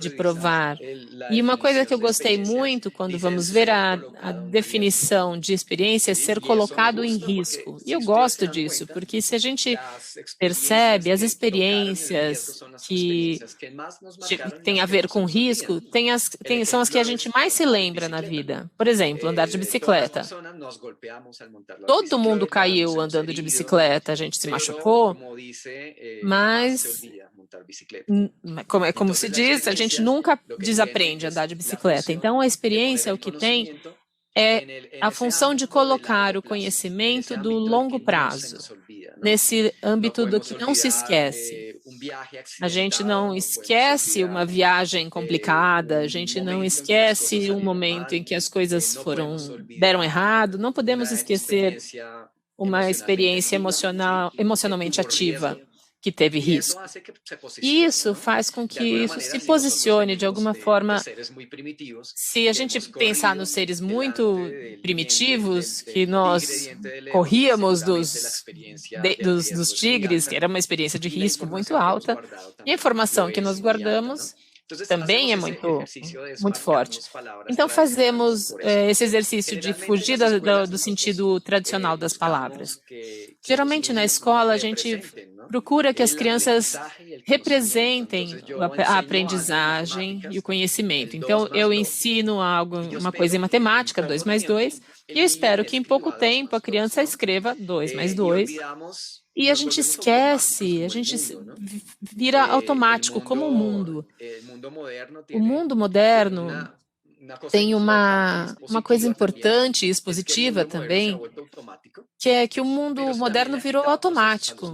[SPEAKER 2] de provar. E uma coisa que eu gostei muito quando vamos ver a definição de experiência é ser colocado em risco. E eu gosto disso, porque se a gente percebe as experiências que têm a ver com risco, são as que a gente mais se lembra na vida. Por exemplo, andar de bicicleta. Todo mundo caiu andando de bicicleta, a gente se machucou, mas... Como se diz, a gente nunca desaprende a andar de bicicleta. Então, a experiência, o que tem, é a função de colocar o conhecimento do longo prazo, nesse âmbito do que não se esquece. A gente não esquece uma viagem complicada, a gente não esquece um momento em que as coisas deram errado, não podemos esquecer uma experiência emocionalmente ativa que teve risco. E isso faz com que isso se posicione de alguma forma. Se a gente pensar nos seres muito primitivos, que nós corríamos dos tigres, que era uma experiência de risco muito alta, e a informação que nós guardamos também é muito forte. Então, fazemos esse exercício de fugir do sentido tradicional das palavras. Geralmente, na escola, a gente procura que as crianças representem a aprendizagem e o conhecimento. Então, eu ensino uma coisa em matemática, 2 mais 2, e eu espero que em pouco tempo a criança escreva 2 mais 2, e a gente esquece, a gente vira automático, como o mundo. O mundo moderno tem uma coisa importante e positiva também, que é que o mundo moderno virou automático,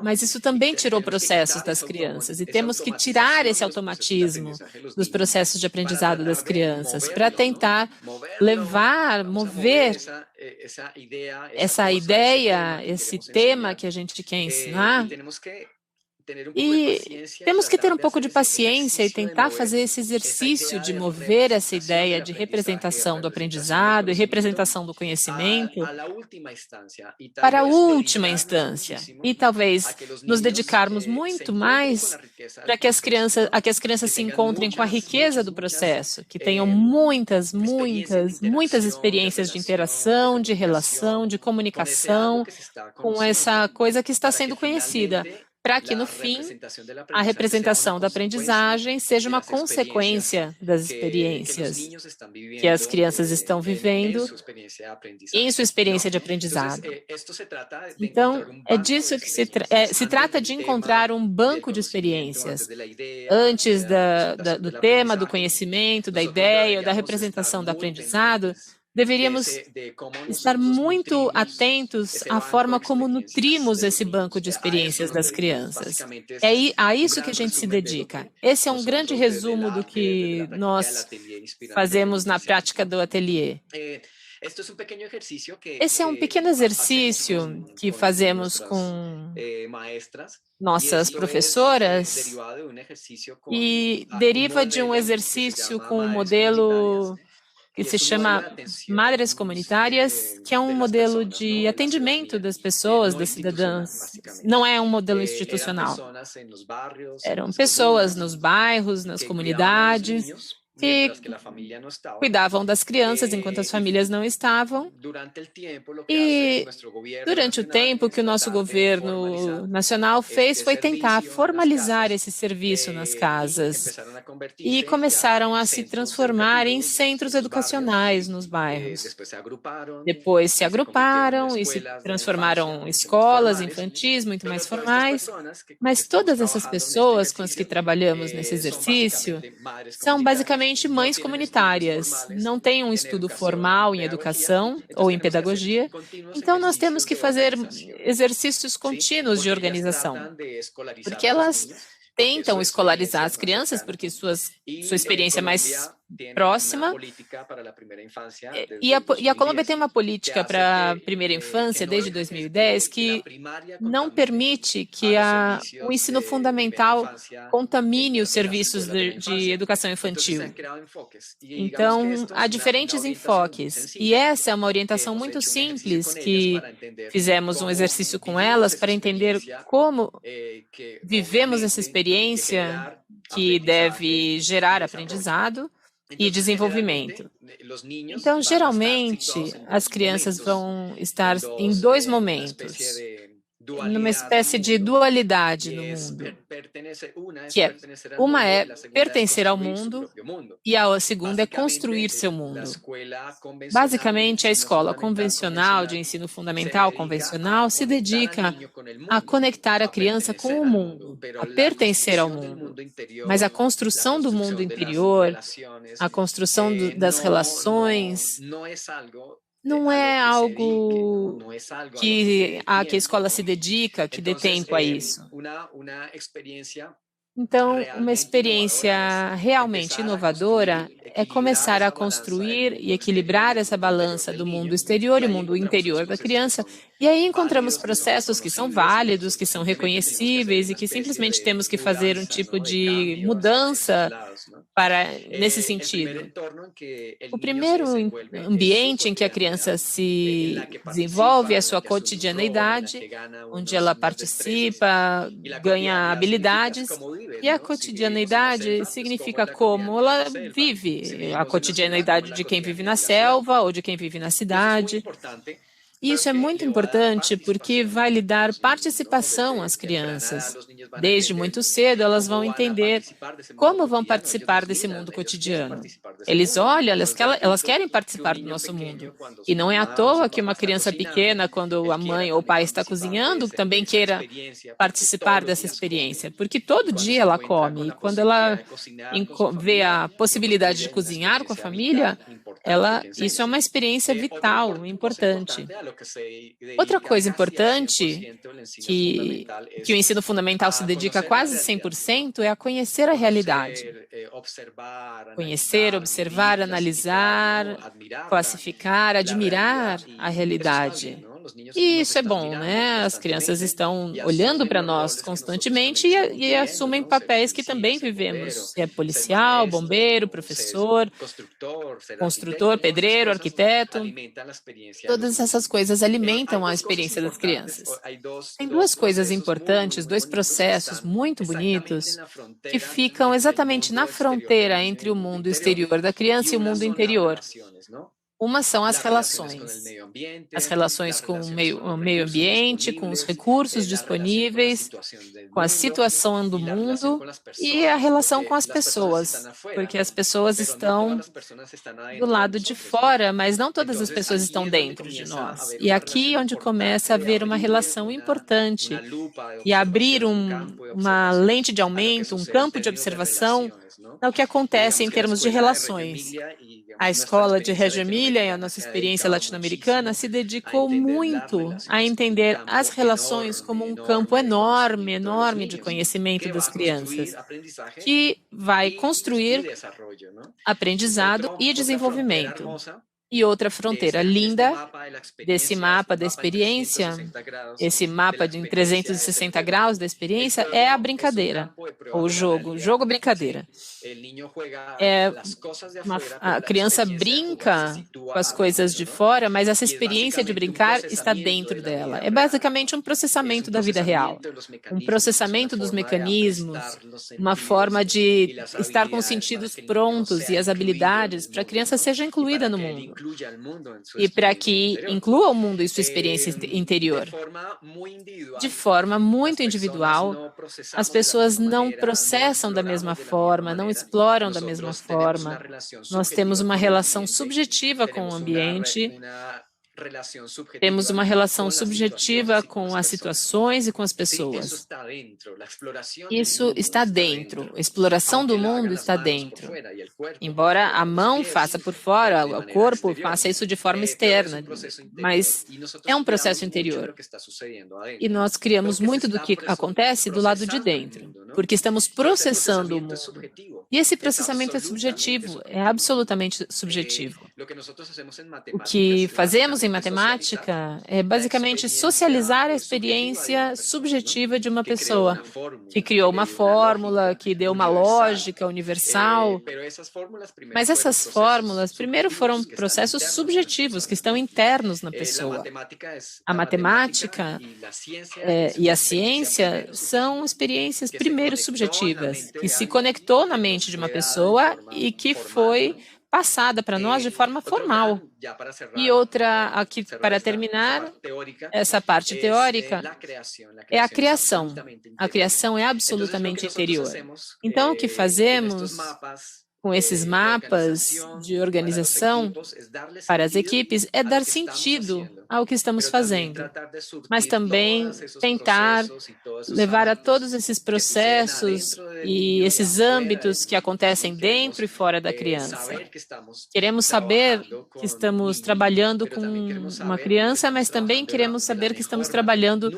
[SPEAKER 2] mas isso também tirou processos das crianças, e temos que tirar esse automatismo dos processos de aprendizado das crianças para tentar mover essa ideia, esse tema que a gente quer ensinar. E temos que ter um pouco de paciência e tentar fazer esse exercício de mover essa ideia de representação do aprendizado e representação do conhecimento para a última instância. E talvez nos dedicarmos muito mais para que as crianças se encontrem com a riqueza do processo, que tenham muitas experiências de interação, de relação, de comunicação com essa coisa que está sendo conhecida, para que, no fim, a representação da aprendizagem seja uma consequência das experiências que as crianças estão vivendo em sua experiência de aprendizado. Então, é disso que se trata de encontrar um banco de experiências antes do tema, do conhecimento, da ideia ou da representação do aprendizado. Deveríamos estar muito atentos à forma como nutrimos esse banco de experiências das crianças. É a isso que a gente se dedica. Esse é um grande resumo do que nós fazemos na prática do ateliê. Esse é um pequeno exercício que fazemos com nossas professoras e deriva de um exercício com um modelo que se chama Madres Comunitárias, que é um modelo de atendimento das pessoas, das cidadãs. Não é um modelo institucional. Eram pessoas nos bairros, nas comunidades, que cuidavam das crianças enquanto as famílias não estavam. E durante o tempo, o que o nosso governo nacional fez foi tentar formalizar esse serviço nas casas e começaram a se transformar em centros educacionais nos bairros. Depois se agruparam e se transformaram em escolas infantis muito mais formais, mas todas essas pessoas com as que trabalhamos nesse exercício são basicamente mães comunitárias, não têm um estudo formal em educação ou em pedagogia, então nós temos que fazer exercícios contínuos de organização, porque elas tentam escolarizar as crianças, porque sua experiência é mais próxima. E a Colômbia tem uma política para a primeira infância, desde 2010, que não permite que o ensino fundamental contamine os serviços de educação infantil. Então, há diferentes enfoques. E essa é uma orientação muito simples que fizemos um exercício com elas para entender como vivemos essa experiência que deve gerar aprendizado e desenvolvimento. Então, geralmente, as crianças vão estar em dois momentos, numa espécie de dualidade no mundo, que uma é pertencer ao mundo e a segunda é construir seu mundo. Basicamente, a escola convencional de ensino fundamental convencional se dedica a conectar a criança com o mundo, a pertencer ao mundo. Mas a construção do mundo interior, a construção das relações, não é algo que a escola se dedica, que dê tempo a isso. Então, uma experiência realmente inovadora é começar a construir e equilibrar essa balança do mundo exterior e o mundo interior da criança. E aí encontramos processos que são válidos, que são reconhecíveis e que simplesmente temos que fazer um tipo de mudança nesse sentido. O primeiro ambiente em que a criança se desenvolve é a sua cotidianeidade, onde ela participa, ganha habilidades. E a cotidianeidade significa como ela vive, a cotidianeidade de quem vive na selva ou de quem vive na cidade. E isso é muito importante porque vai lhe dar participação às crianças. Desde muito cedo, elas vão entender como vão participar desse mundo cotidiano. Eles olham, elas querem participar do nosso mundo. E não é à toa que uma criança pequena, quando a mãe ou o pai está cozinhando, também queira participar dessa experiência, porque todo dia ela come. E quando ela vê a possibilidade de cozinhar com a família, isso é uma experiência vital, importante. Outra coisa importante que o ensino fundamental se dedica quase 100% é a conhecer a realidade. Conhecer, observar, analisar, classificar, admirar a realidade. E isso é bom, né? As crianças estão olhando para nós constantemente e assumem papéis que também vivemos. É policial, bombeiro, professor, construtor, pedreiro, arquiteto. Todas essas coisas alimentam a experiência das crianças. Tem duas coisas importantes, dois processos muito bonitos que ficam exatamente na fronteira entre o mundo exterior da criança e o mundo interior. Uma são as relações com o meio ambiente, com os recursos disponíveis, com a situação do mundo e a relação com as pessoas, porque as pessoas estão do lado de fora, mas não todas as pessoas estão dentro de nós. E aqui é onde começa a haver uma relação importante e abrir uma lente de aumento, um campo de observação ao que acontece em termos de relações. A escola de Reggio Emília e a nossa experiência latino-americana se dedicou muito a entender as relações como um campo enorme, enorme de conhecimento das crianças, que vai construir aprendizado e desenvolvimento. E outra fronteira linda desse mapa da experiência, esse mapa de 360 graus da experiência, é a brincadeira, ou o jogo brincadeira. A criança brinca com as coisas de fora, mas essa experiência de brincar está dentro dela. É basicamente um processamento da vida real, um processamento dos mecanismos, uma forma de estar com os sentidos prontos e as habilidades para a criança seja incluída no mundo e para que inclua o mundo em sua experiência interior. De forma muito individual, as pessoas não processam da mesma forma, não exploram da mesma forma. Nós temos uma relação subjetiva com o ambiente, temos uma relação subjetiva com as situações e com as pessoas. Isso está dentro. A exploração do mundo está dentro. Embora a mão faça por fora, o corpo faça isso de forma externa, mas é um processo interior. E nós criamos muito do que acontece do lado de dentro, porque estamos processando o mundo. E esse processamento é subjetivo, é absolutamente subjetivo. O que fazemos em matemática é basicamente socializar a experiência subjetiva de uma pessoa que criou uma fórmula, que deu uma lógica universal. Mas essas fórmulas, primeiro, foram processos subjetivos que estão internos na pessoa. A matemática e a ciência são experiências, primeiro, subjetivas, que se conectou na mente de uma pessoa e que foi passada para nós de forma formal. E outra, aqui para terminar, essa parte teórica, é a criação. A criação é absolutamente interior. Então, o que fazemos com esses mapas de organização para as equipes é dar sentido ao que estamos fazendo, mas também tentar levar a todos esses processos e esses âmbitos que acontecem dentro e fora da criança. Queremos saber que estamos trabalhando com uma criança, mas também queremos saber que estamos trabalhando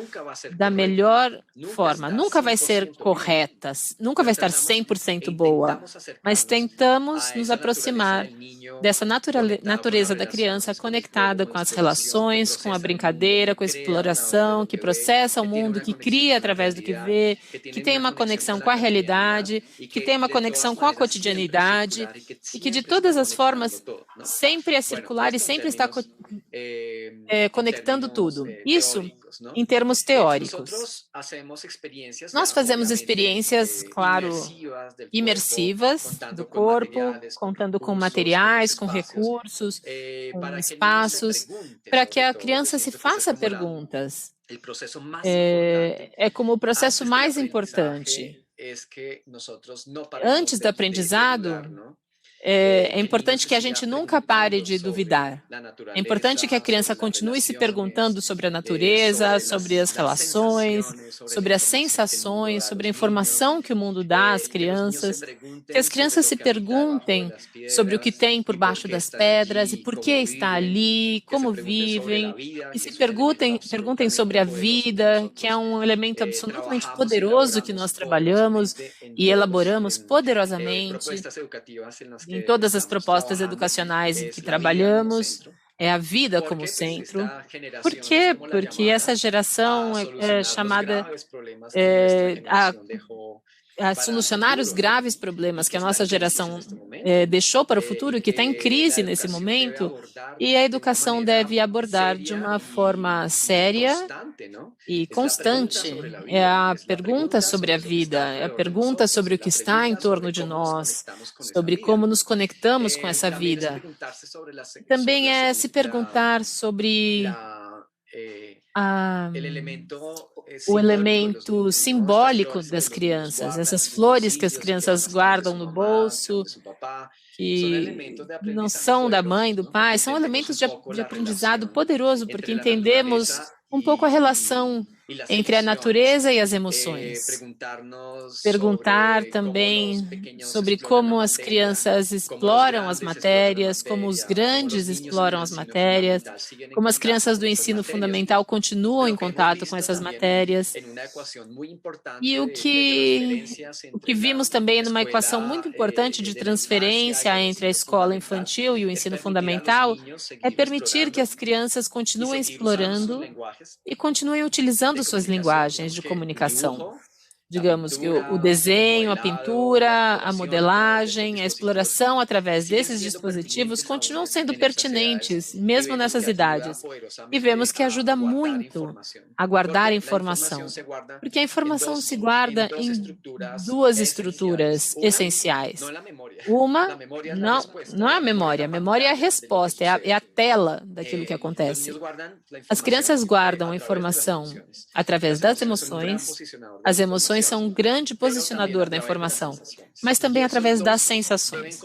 [SPEAKER 2] da melhor forma. Nunca vai ser correta, nunca vai estar 100% boa, mas tentamos nos aproximar dessa natureza da criança conectada com as relações, com a brincadeira, com a exploração, que processa o mundo, que cria através do que vê, que tem uma conexão com a realidade, que tem uma conexão com a cotidianidade e que de todas as formas sempre é circular e sempre está conectando tudo. Isso em termos teóricos. Nós fazemos experiências, claro, imersivas do corpo, contando com materiais, com recursos, com espaços, para que a criança se faça perguntas. É como o processo mais importante. Antes do aprendizado, é importante que a gente nunca pare de duvidar. É importante que a criança continue se perguntando sobre a natureza, sobre as relações, sobre as sensações, sobre a informação que o mundo dá às crianças. Que as crianças se perguntem sobre o que tem por baixo das pedras e por que está ali, como vivem. E se perguntem sobre a vida, que é um elemento absolutamente poderoso que nós trabalhamos e elaboramos poderosamente em todas as propostas educacionais em que trabalhamos, é a vida como centro. Por quê? Porque essa geração é chamada a solucionar os graves problemas que a nossa geração deixou para o futuro, que está em crise nesse momento, e a educação deve abordar de uma forma séria e constante. É a pergunta sobre a vida, é a pergunta sobre o que está em torno de nós, sobre como nos conectamos com essa vida. Também é se perguntar sobre o elemento simbólico das crianças, essas flores que as crianças guardam no bolso, que não são da mãe, do pai, são elementos de aprendizado poderoso, porque entendemos um pouco a relação entre a natureza e as emoções. Perguntar também sobre como as crianças exploram as matérias, como os grandes exploram as matérias, como as crianças do ensino fundamental continuam em contato com essas matérias. E o que vimos também numa equação muito importante de transferência entre a escola infantil e o ensino fundamental é permitir que as crianças continuem explorando e continuem utilizando suas linguagens de comunicação. Digamos que o desenho, a pintura, a modelagem, a exploração através desses dispositivos continuam sendo pertinentes, mesmo nessas idades. E vemos que ajuda muito a guardar informação, porque a informação se guarda em duas estruturas essenciais. Uma não é a memória é a resposta, é a tela daquilo que acontece. As crianças guardam a informação através das emoções. As emoções são um grande posicionador da informação, mas também através das sensações.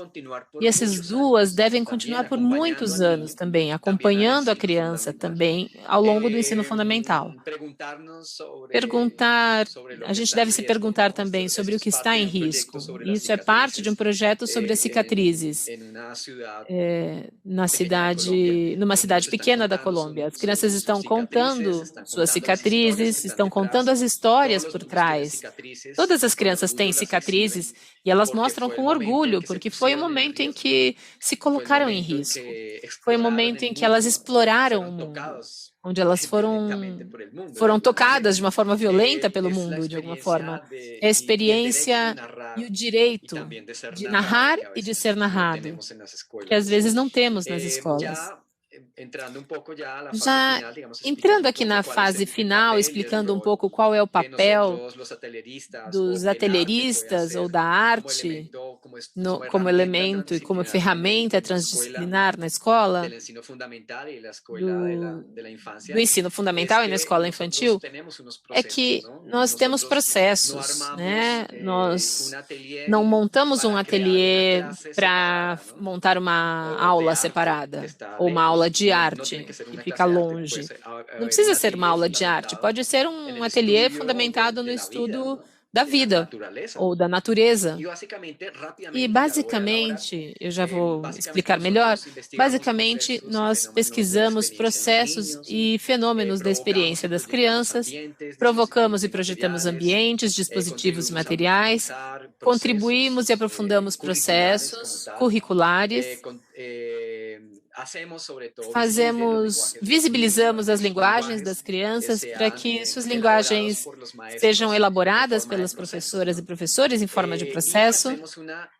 [SPEAKER 2] E essas duas devem continuar por muitos anos também, acompanhando a criança também ao longo do ensino fundamental. A gente deve se perguntar também sobre o que está em risco. Isso é parte de um projeto sobre as cicatrizes numa cidade pequena da Colômbia. As crianças estão contando suas cicatrizes, estão contando as histórias por trás. Todas as crianças têm cicatrizes e elas mostram com orgulho, porque foi o momento em que se colocaram em risco. Foi o momento em que elas exploraram o mundo, onde elas foram tocadas de uma forma violenta pelo mundo, de alguma forma. É a experiência e o direito de narrar e de ser narrado, que às vezes não temos nas escolas. Já entrando aqui na fase final, explicando um pouco qual é o papel dos atelieristas ou da arte como elemento e como ferramenta transdisciplinar na escola, do ensino fundamental e na escola infantil, é que nós temos processos, né? Nós não montamos um ateliê para montar uma aula separada ou uma aula de arte que fica longe. Não precisa ser uma aula de arte, pode ser um ateliê fundamentado no estudo da vida ou da natureza. E, basicamente, eu já vou explicar melhor, basicamente, nós pesquisamos processos e fenômenos da experiência das crianças, provocamos e projetamos ambientes, dispositivos e materiais, contribuímos e aprofundamos processos curriculares, visibilizamos as linguagens das crianças para que suas linguagens sejam elaboradas pelas professoras e professores em forma de processo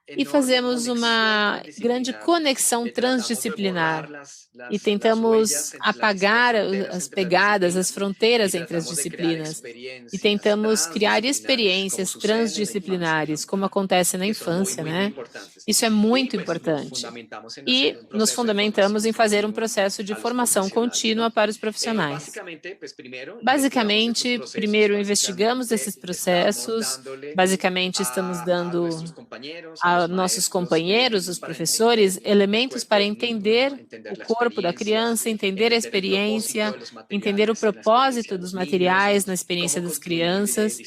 [SPEAKER 2] e fazemos uma grande conexão transdisciplinar e tentamos apagar as pegadas, as fronteiras entre as disciplinas e tentamos criar experiências transdisciplinares, como acontece na infância, né? Isso é muito importante. E nos fundamentamos em fazer um processo de formação contínua para os profissionais. Basicamente, primeiro investigamos esses processos, basicamente estamos dando a nossos companheiros, os professores, elementos para entender o corpo da criança, entender a experiência, entender o propósito dos materiais na experiência das crianças,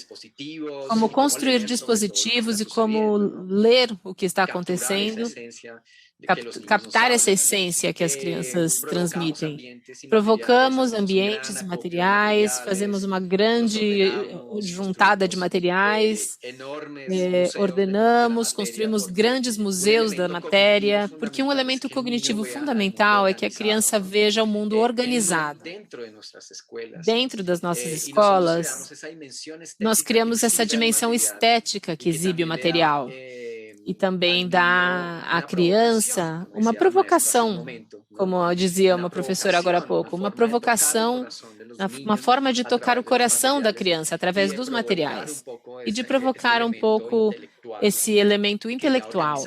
[SPEAKER 2] como construir dispositivos e como ler o que está acontecendo, captar essa essência que as crianças transmitem. Provocamos ambientes e materiais, fazemos uma grande juntada de materiais, ordenamos, construímos grandes museus da matéria, porque um elemento cognitivo fundamental é que a criança veja o mundo organizado. Dentro das nossas escolas, nós criamos essa dimensão estética que exibe o material e também dá à criança uma provocação, como dizia uma professora agora há pouco, uma provocação, uma forma de tocar o coração da criança através dos materiais e de provocar um pouco esse elemento intelectual,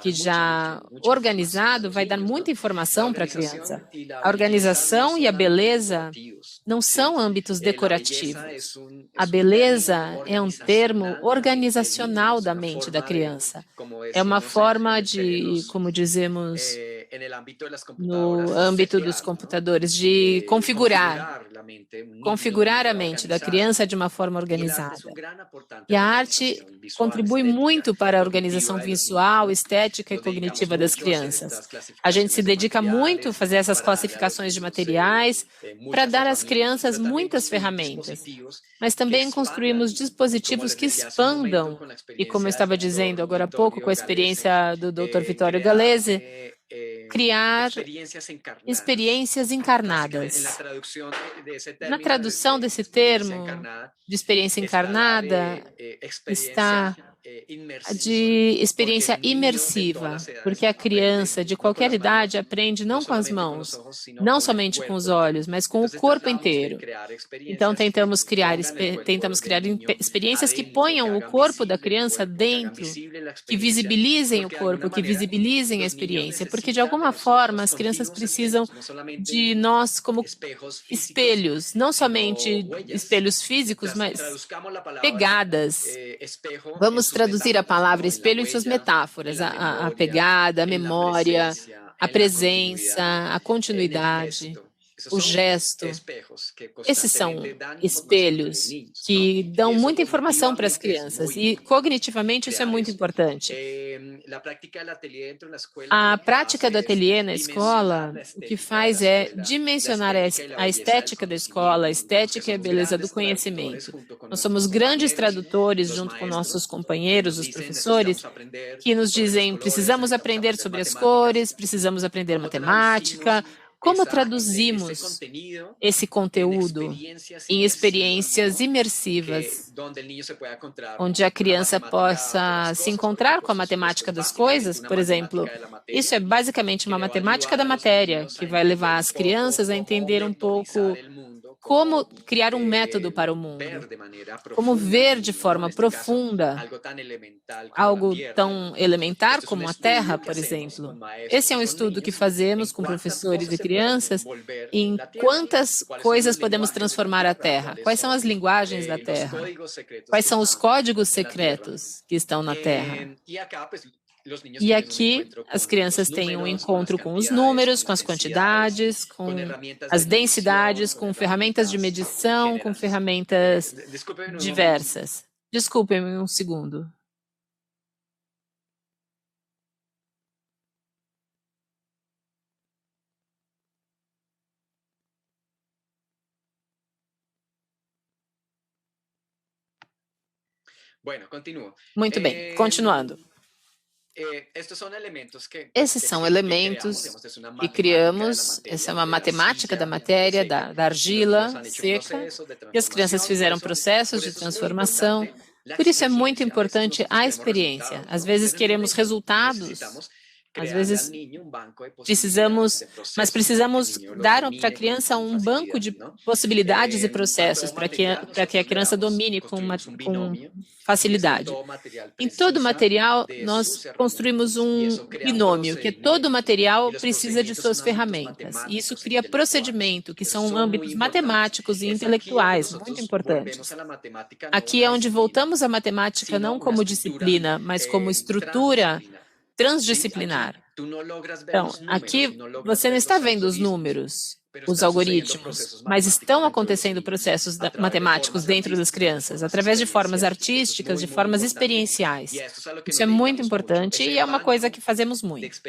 [SPEAKER 2] que já organizado vai dar muita informação para a criança. A organização e a beleza não são âmbitos decorativos. A beleza é um termo organizacional da mente da criança. É uma forma de, como dizemos no âmbito dos computadores, de configurar configurar a mente da criança de uma forma organizada. E a arte contribui muito para a organização visual, estética e cognitiva das crianças. A gente se dedica muito a fazer essas classificações de materiais para dar às crianças muitas ferramentas, mas também construímos dispositivos que expandam, e como eu estava dizendo agora há pouco com a experiência do Dr. Vittorio Gallese, criar experiências encarnadas. Na tradução desse termo, de experiência encarnada, está de experiência imersiva, porque a criança de qualquer idade aprende não com as mãos, não somente com os olhos, mas com o corpo inteiro. Então, tentamos criar experiências que ponham o corpo da criança dentro, que visibilizem o corpo, que visibilizem a experiência, porque de alguma forma as crianças precisam de nós como espelhos, não somente espelhos físicos, mas pegadas. Vamos traduzir a palavra espelho em suas metáforas, a pegada, a memória, a presença, a continuidade, o gesto. Esses são espelhos que dão muita informação para as crianças e cognitivamente isso é muito importante. A prática do ateliê na escola, o que faz é dimensionar a estética da escola, a estética e a beleza do conhecimento. Nós somos grandes tradutores junto com nossos companheiros, os professores, que nos dizem precisamos aprender sobre as cores, precisamos aprender matemática. Como traduzimos esse conteúdo em experiências imersivas, onde a criança possa se encontrar com a matemática das coisas? Por exemplo, isso é basicamente uma matemática da matéria, que vai levar as crianças a entender um pouco como criar um método para o mundo, como ver de forma profunda algo tão elementar como a Terra, por exemplo. Esse é um estudo que fazemos com professores e crianças em quantas coisas podemos transformar a Terra, quais são as linguagens da Terra, quais são os códigos secretos que estão na Terra. E aqui as crianças têm um encontro com os números, com as quantidades, com as densidades, com ferramentas de medição, com ferramentas diversas. Desculpem-me um segundo. Muito bem, continuando. Esses são elementos que criamos, essa é uma matemática da matéria, da argila seca, e as crianças fizeram processos de transformação. Por isso é muito importante a experiência. Às vezes queremos resultados, às vezes precisamos dar para a criança um banco de possibilidades e processos para que a criança domine com facilidade. Em todo material, nós construímos um binômio, que todo material precisa de suas ferramentas. E isso cria procedimento, que são âmbitos matemáticos e intelectuais, muito importantes. Aqui é onde voltamos à matemática não como disciplina, mas como estrutura transdisciplinar. Então, aqui você não está vendo os números, os algoritmos, mas estão acontecendo processos matemáticos dentro das crianças, através de formas artísticas, de formas experienciais. Isso é muito importante e é uma coisa que fazemos muito.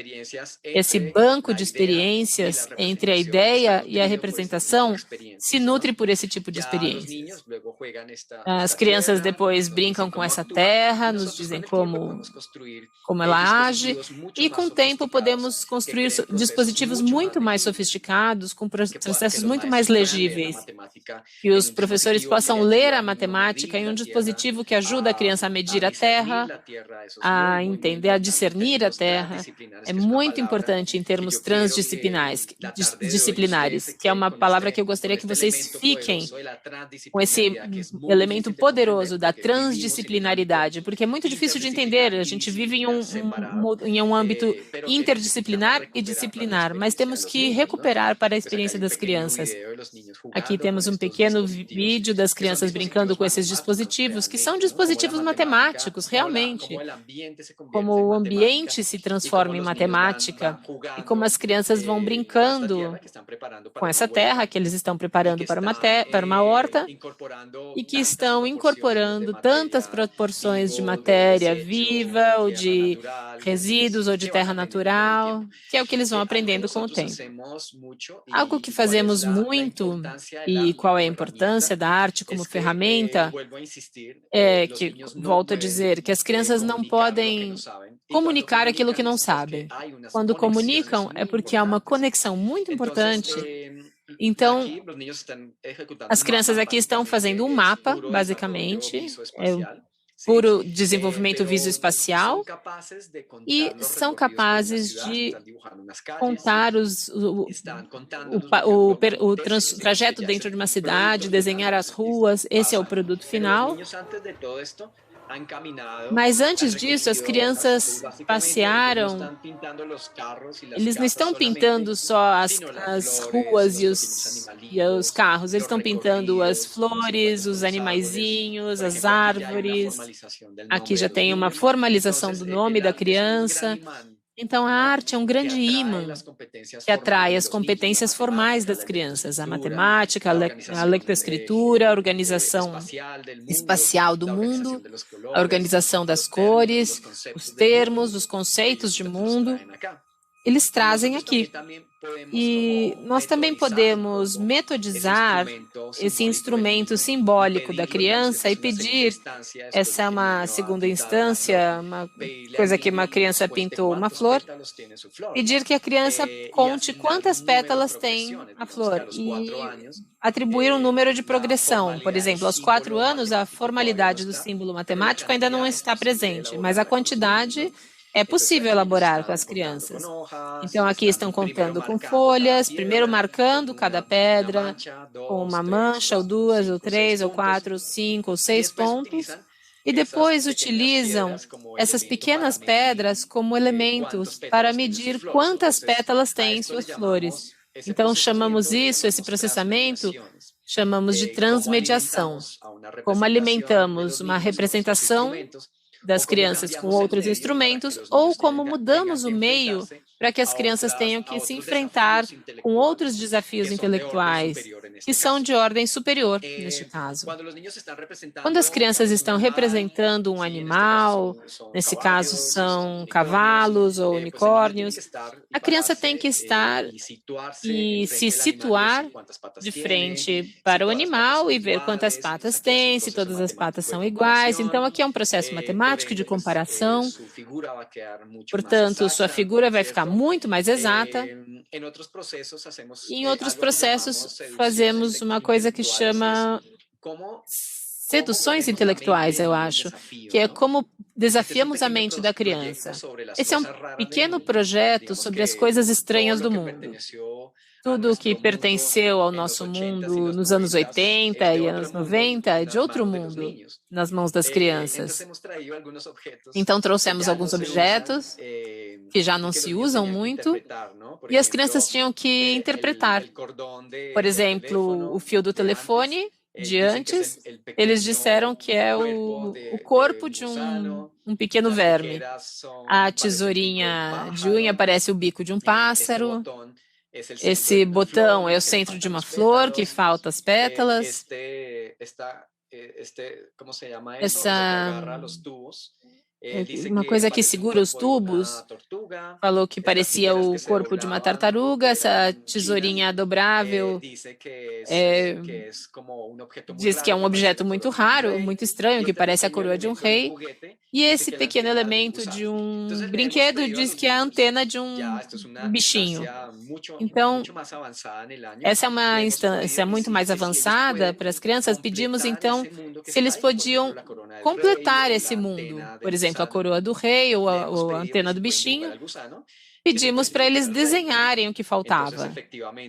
[SPEAKER 2] Esse banco de experiências entre a ideia e a representação se nutre por esse tipo de experiência. As crianças depois brincam com essa terra, nos dizem como ela age, e com o tempo podemos construir dispositivos muito mais sofisticados, com processos muito mais legíveis, que os professores possam ler a matemática em um dispositivo que ajuda a criança a medir a Terra, a entender, a discernir a Terra. É muito importante em termos transdisciplinares, que é uma palavra que eu gostaria que vocês fiquem com esse elemento poderoso da transdisciplinaridade, porque é muito difícil de entender. A gente vive em um âmbito interdisciplinar e disciplinar, mas temos que recuperar para a experiência experiência das crianças. Aqui temos um pequeno vídeo das crianças brincando com esses dispositivos, que são dispositivos matemáticos, realmente. Como o ambiente se transforma em matemática e como as crianças vão brincando com essa terra que eles estão preparando para uma horta e que estão incorporando tantas proporções de matéria viva ou de resíduos ou de terra natural, que é o que eles vão aprendendo com o tempo. Algo que fazemos muito e qual é a importância da arte como ferramenta é que, volto a dizer, que as crianças não podem comunicar aquilo que não sabem. Quando comunicam é porque há uma conexão muito importante. Então, as crianças aqui estão fazendo um mapa, basicamente, puro desenvolvimento visoespacial, e são capazes de contar o trajeto dentro de uma cidade, desenhar as ruas, esse é o produto final. Mas antes disso, as crianças passearam, eles não estão pintando só as ruas e os carros, eles estão pintando as flores, os animaizinhos, as árvores. Aqui já tem uma formalização do nome da criança. Então, a arte é um grande imã que atrai as competências formais das crianças, a matemática, a lectoescritura, a organização espacial do mundo, a organização das cores, os termos, os conceitos de mundo. Eles trazem aqui. E nós também podemos metodizar esse instrumento simbólico da criança e pedir, essa é uma segunda instância, uma coisa que uma criança pintou uma flor, pedir que a criança conte quantas pétalas tem a flor e atribuir um número de progressão. Por exemplo, aos 4 anos, a formalidade do símbolo matemático ainda não está presente, mas a quantidade é possível elaborar com as crianças. Então, aqui estão contando com folhas, primeiro marcando cada pedra com uma mancha, ou 2, ou 3, ou 4, ou 5, ou 6 pontos, e depois utilizam essas pequenas pedras como elementos para medir quantas pétalas têm em suas flores. Então, chamamos isso, esse processamento, chamamos de transmediação. Como alimentamos uma representação das crianças com outros instrumentos, ou como mudamos o meio para que as crianças tenham que se enfrentar com outros desafios intelectuais, que são de ordem superior, neste caso. Quando as crianças estão representando um animal, nesse caso são cavalos ou unicórnios, a criança tem que estar e se situar de frente para o animal e ver quantas patas tem, se todas as patas são iguais. Então, aqui é um processo matemático de comparação. Portanto, sua figura vai ficar muito mais exata. E em outros processos, fazemos uma coisa que chama seduções intelectuais, eu acho, que é como desafiamos a mente da criança. Esse é um pequeno projeto sobre as coisas estranhas do mundo. Tudo que pertenceu ao nosso mundo nos anos 80 e anos 90 é de outro mundo, nas mãos das crianças. Então, trouxemos alguns objetos que já não se usam muito e as crianças tinham que interpretar. Por exemplo, o fio do telefone de antes, eles disseram que é o corpo de um pequeno verme. A tesourinha de unha parece o bico de um pássaro. Esse botão é o centro de uma flor que falta as pétalas. Uma coisa que segura os tubos, falou que parecia o corpo de uma tartaruga. Essa tesourinha dobrável diz que é um objeto muito raro, muito estranho, que parece a coroa de um rei. E esse pequeno elemento de um brinquedo diz que é a antena de um bichinho. Então, essa é uma instância muito mais avançada para as crianças. Pedimos, então, se eles podiam completar esse mundo. Por exemplo, a coroa do rei ou a antena do bichinho. pedimos para eles desenharem o que faltava.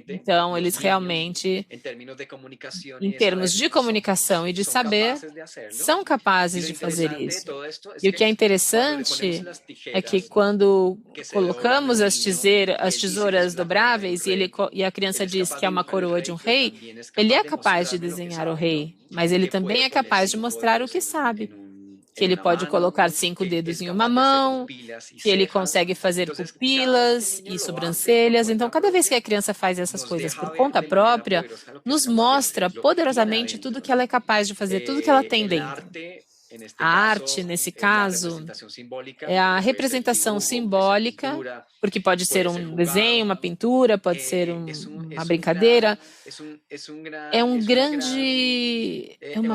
[SPEAKER 2] Então, eles realmente, em termos de comunicação e de saber, são capazes de fazer isso. E o que é interessante é que quando colocamos as tesouras dobráveis e a criança diz que é uma coroa de um rei, ele é capaz de desenhar o rei, mas ele também é capaz de mostrar o que sabe. Que ele pode colocar 5 dedos em uma mão, que ele consegue fazer pupilas e sobrancelhas. Então, cada vez que a criança faz essas coisas por conta própria, nos mostra poderosamente tudo que ela é capaz de fazer, tudo que ela tem dentro. A arte, nesse caso, é a representação simbólica, porque pode ser um desenho, uma pintura, pode ser uma brincadeira. É uma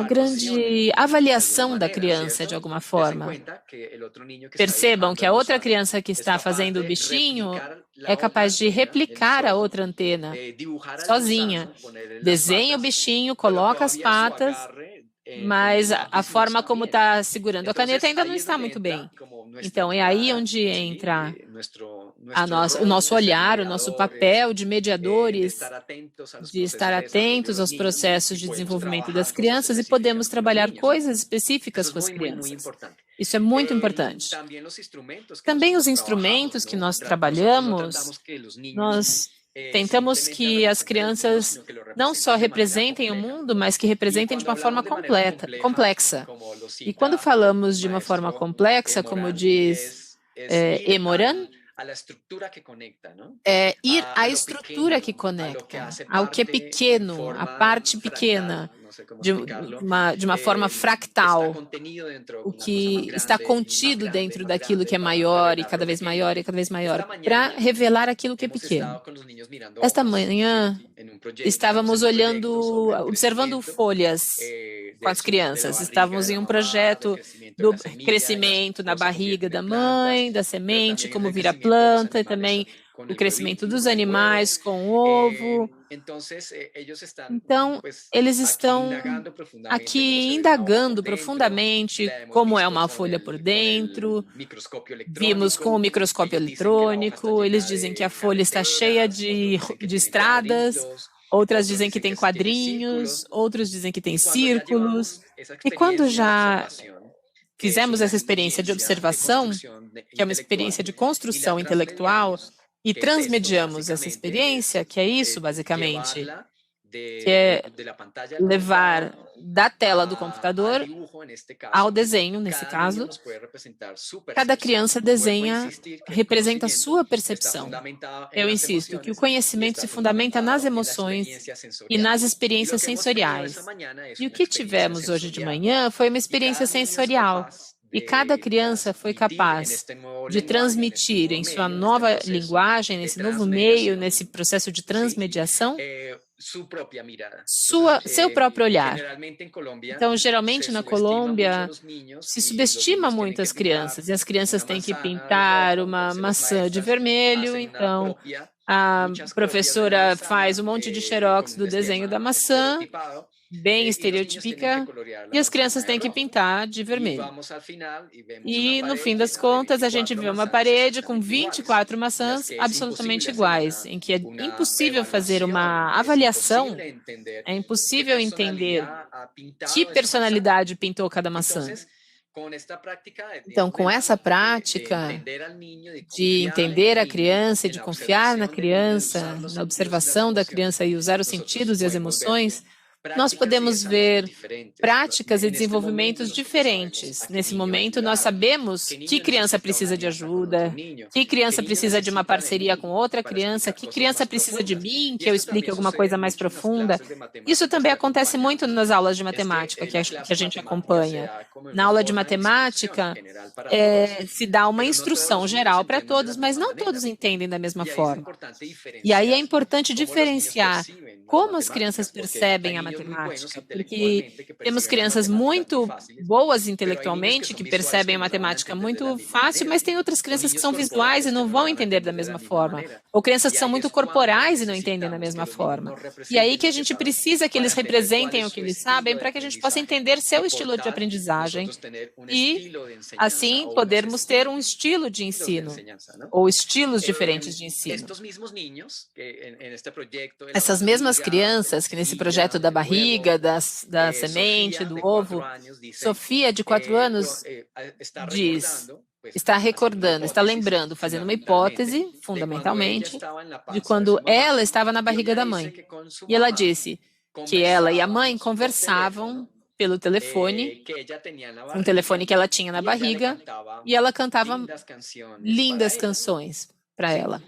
[SPEAKER 2] grande avaliação da criança, de alguma forma. Percebam que a outra criança que está fazendo o bichinho é capaz de replicar a outra antena sozinha. Desenha o bichinho, coloca as patas, mas a forma como está segurando a caneta ainda não está muito bem. Então, é aí onde entra o nosso olhar, o nosso papel de mediadores, de estar atentos aos processos de desenvolvimento das crianças e podemos trabalhar coisas específicas com as crianças. Isso é muito importante. Também os instrumentos que nós trabalhamos, nós tentamos que as crianças não só representem o mundo, mas que representem de uma forma complexa. E quando falamos de uma forma complexa, como diz Emoran, é ir à estrutura que conecta, ao que é pequeno, à parte pequena, de uma forma fractal, o que está contido dentro daquilo que é maior e cada vez maior e cada vez maior, para revelar aquilo que é pequeno. Esta manhã, estávamos observando folhas com as crianças. Estávamos em um projeto do crescimento na barriga da mãe, da semente, como vira planta, e também o crescimento dos animais com o ovo. Então, eles estão aqui indagando profundamente como é uma folha por dentro. Vimos com o microscópio eletrônico, eles dizem que a folha está cheia de estradas, outras dizem que tem quadrinhos, outros dizem que tem círculos. E quando já fizemos essa experiência de observação, que é uma experiência de construção intelectual, e transmediamos essa experiência, que é isso, basicamente, que é levar da tela do computador ao desenho, nesse caso. Cada criança desenha, representa a sua percepção. Eu insisto que o conhecimento se fundamenta nas emoções e nas experiências sensoriais. E o que tivemos hoje de manhã foi uma experiência sensorial. E cada criança foi capaz de transmitir em sua nova linguagem, nesse novo meio, nesse processo de transmediação, seu próprio olhar. Então, geralmente na Colômbia, se subestima muito as crianças, e as crianças têm que pintar uma maçã de vermelho, então a professora faz um monte de xerox do desenho da maçã, bem estereotípica, e as crianças têm que pintar de vermelho. E, no fim das contas, a gente vê uma parede com 24 maçãs absolutamente iguais, em que é impossível fazer uma avaliação, é impossível entender que personalidade pintou cada maçã. Então, com essa prática de entender a criança e de confiar na criança, na observação da criança e usar os sentidos e as emoções, nós podemos ver práticas e desenvolvimentos diferentes. Nesse momento, nós sabemos que criança precisa de ajuda, que criança precisa de uma parceria com outra criança, que criança precisa de mim, que eu explique alguma coisa mais profunda. Isso também acontece muito nas aulas de matemática que a gente acompanha. Na aula de matemática, se dá uma instrução geral para todos, mas não todos entendem da mesma forma. E aí é importante diferenciar como as crianças percebem a matemática matemática, porque temos crianças muito boas intelectualmente, que percebem a matemática muito fácil, mas tem outras crianças que são visuais e não vão entender da mesma forma, ou crianças que são muito corporais e não entendem da mesma forma. E aí que a gente precisa que eles representem o que eles sabem para que a gente possa entender seu estilo de aprendizagem e, assim, podermos ter um estilo de ensino ou estilos diferentes de ensino. Essas mesmas crianças que nesse projeto da barriga, da semente, do ovo, Sofia, de 4 anos, diz, está recordando, está lembrando, fazendo uma hipótese, fundamentalmente, de quando ela estava na barriga da mãe. E ela disse que ela e a mãe conversavam pelo telefone, um telefone que ela tinha na barriga, e ela cantava lindas canções para ela.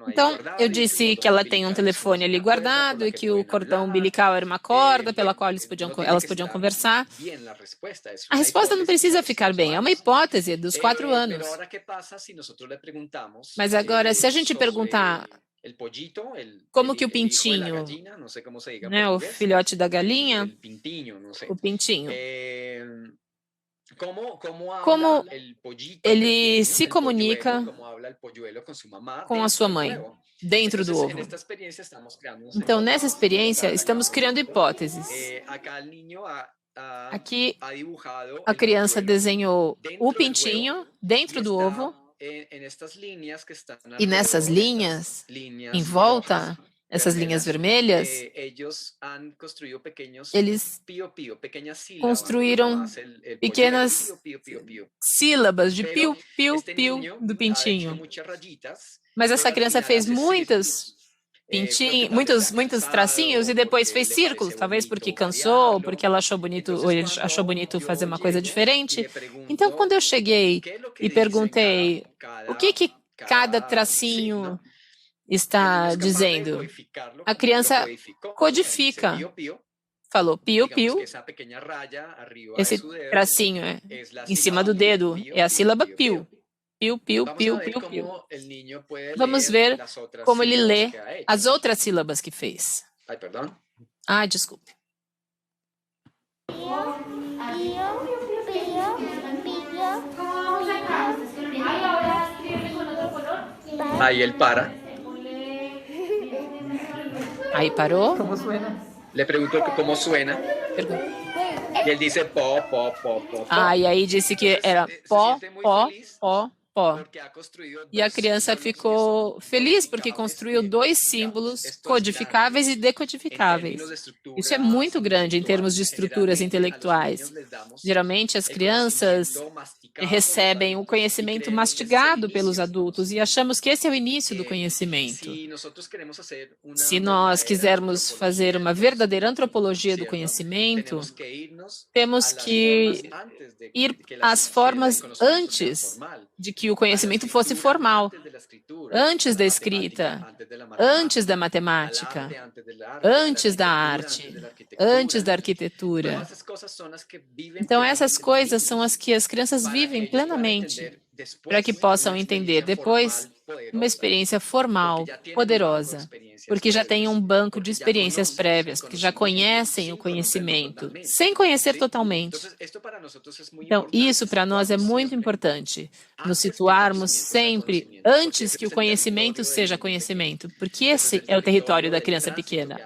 [SPEAKER 2] Então, eu disse que ela tem um telefone ali guardado e que o cordão umbilical era uma corda pela qual elas podiam conversar. A resposta não precisa ficar bem, é uma hipótese dos 4 anos. Mas agora, se a gente perguntar como que o pintinho, né, o filhote da galinha, o pintinho, como ele se comunica com a sua mãe dentro do ovo. Então, nessa experiência, estamos criando hipóteses. Aqui, a criança desenhou o pintinho dentro do ovo e nessas linhas, em volta, essas linhas vermelhas, eles construíram pequenas sílabas de piu, piu, piu do pintinho. Mas essa criança fez muitos tracinhos e depois fez círculos, talvez porque cansou, ou porque ela achou bonito, ou ele achou bonito fazer uma coisa diferente. Então, quando eu cheguei e perguntei o que cada tracinho está dizendo, a criança codifica. Falou piu, piu. Esse tracinho em cima do dedo é a sílaba piu. Piu, piu, piu, piu, piu. Vamos ver como ele lê as outras sílabas que fez. Ah, desculpe.
[SPEAKER 1] Aí ele para.
[SPEAKER 2] Aí parou.
[SPEAKER 1] Como suena? Le perguntou como suena. E ele disse pó, pó, pó, pó.
[SPEAKER 2] Ah, e aí disse que era pó, pó, pó, pó. E a criança ficou feliz porque construiu 2 símbolos codificáveis e decodificáveis. Isso é muito grande em termos de estruturas intelectuais. Geralmente, as crianças recebem o conhecimento mastigado pelos adultos e achamos que esse é o início do conhecimento. Se nós quisermos fazer uma verdadeira antropologia do conhecimento, temos que ir às formas antes de que o conhecimento fosse formal, antes da escrita, antes da matemática, antes da arte, antes da arquitetura. Então, essas coisas são as que as crianças vivem plenamente, para que possam entender depois uma experiência formal, poderosa, porque já têm um banco de experiências prévias, porque já conhecem o conhecimento, sem conhecer totalmente. Então, isso para nós é muito importante, nos situarmos sempre antes que o conhecimento seja conhecimento, porque esse é o território da criança pequena.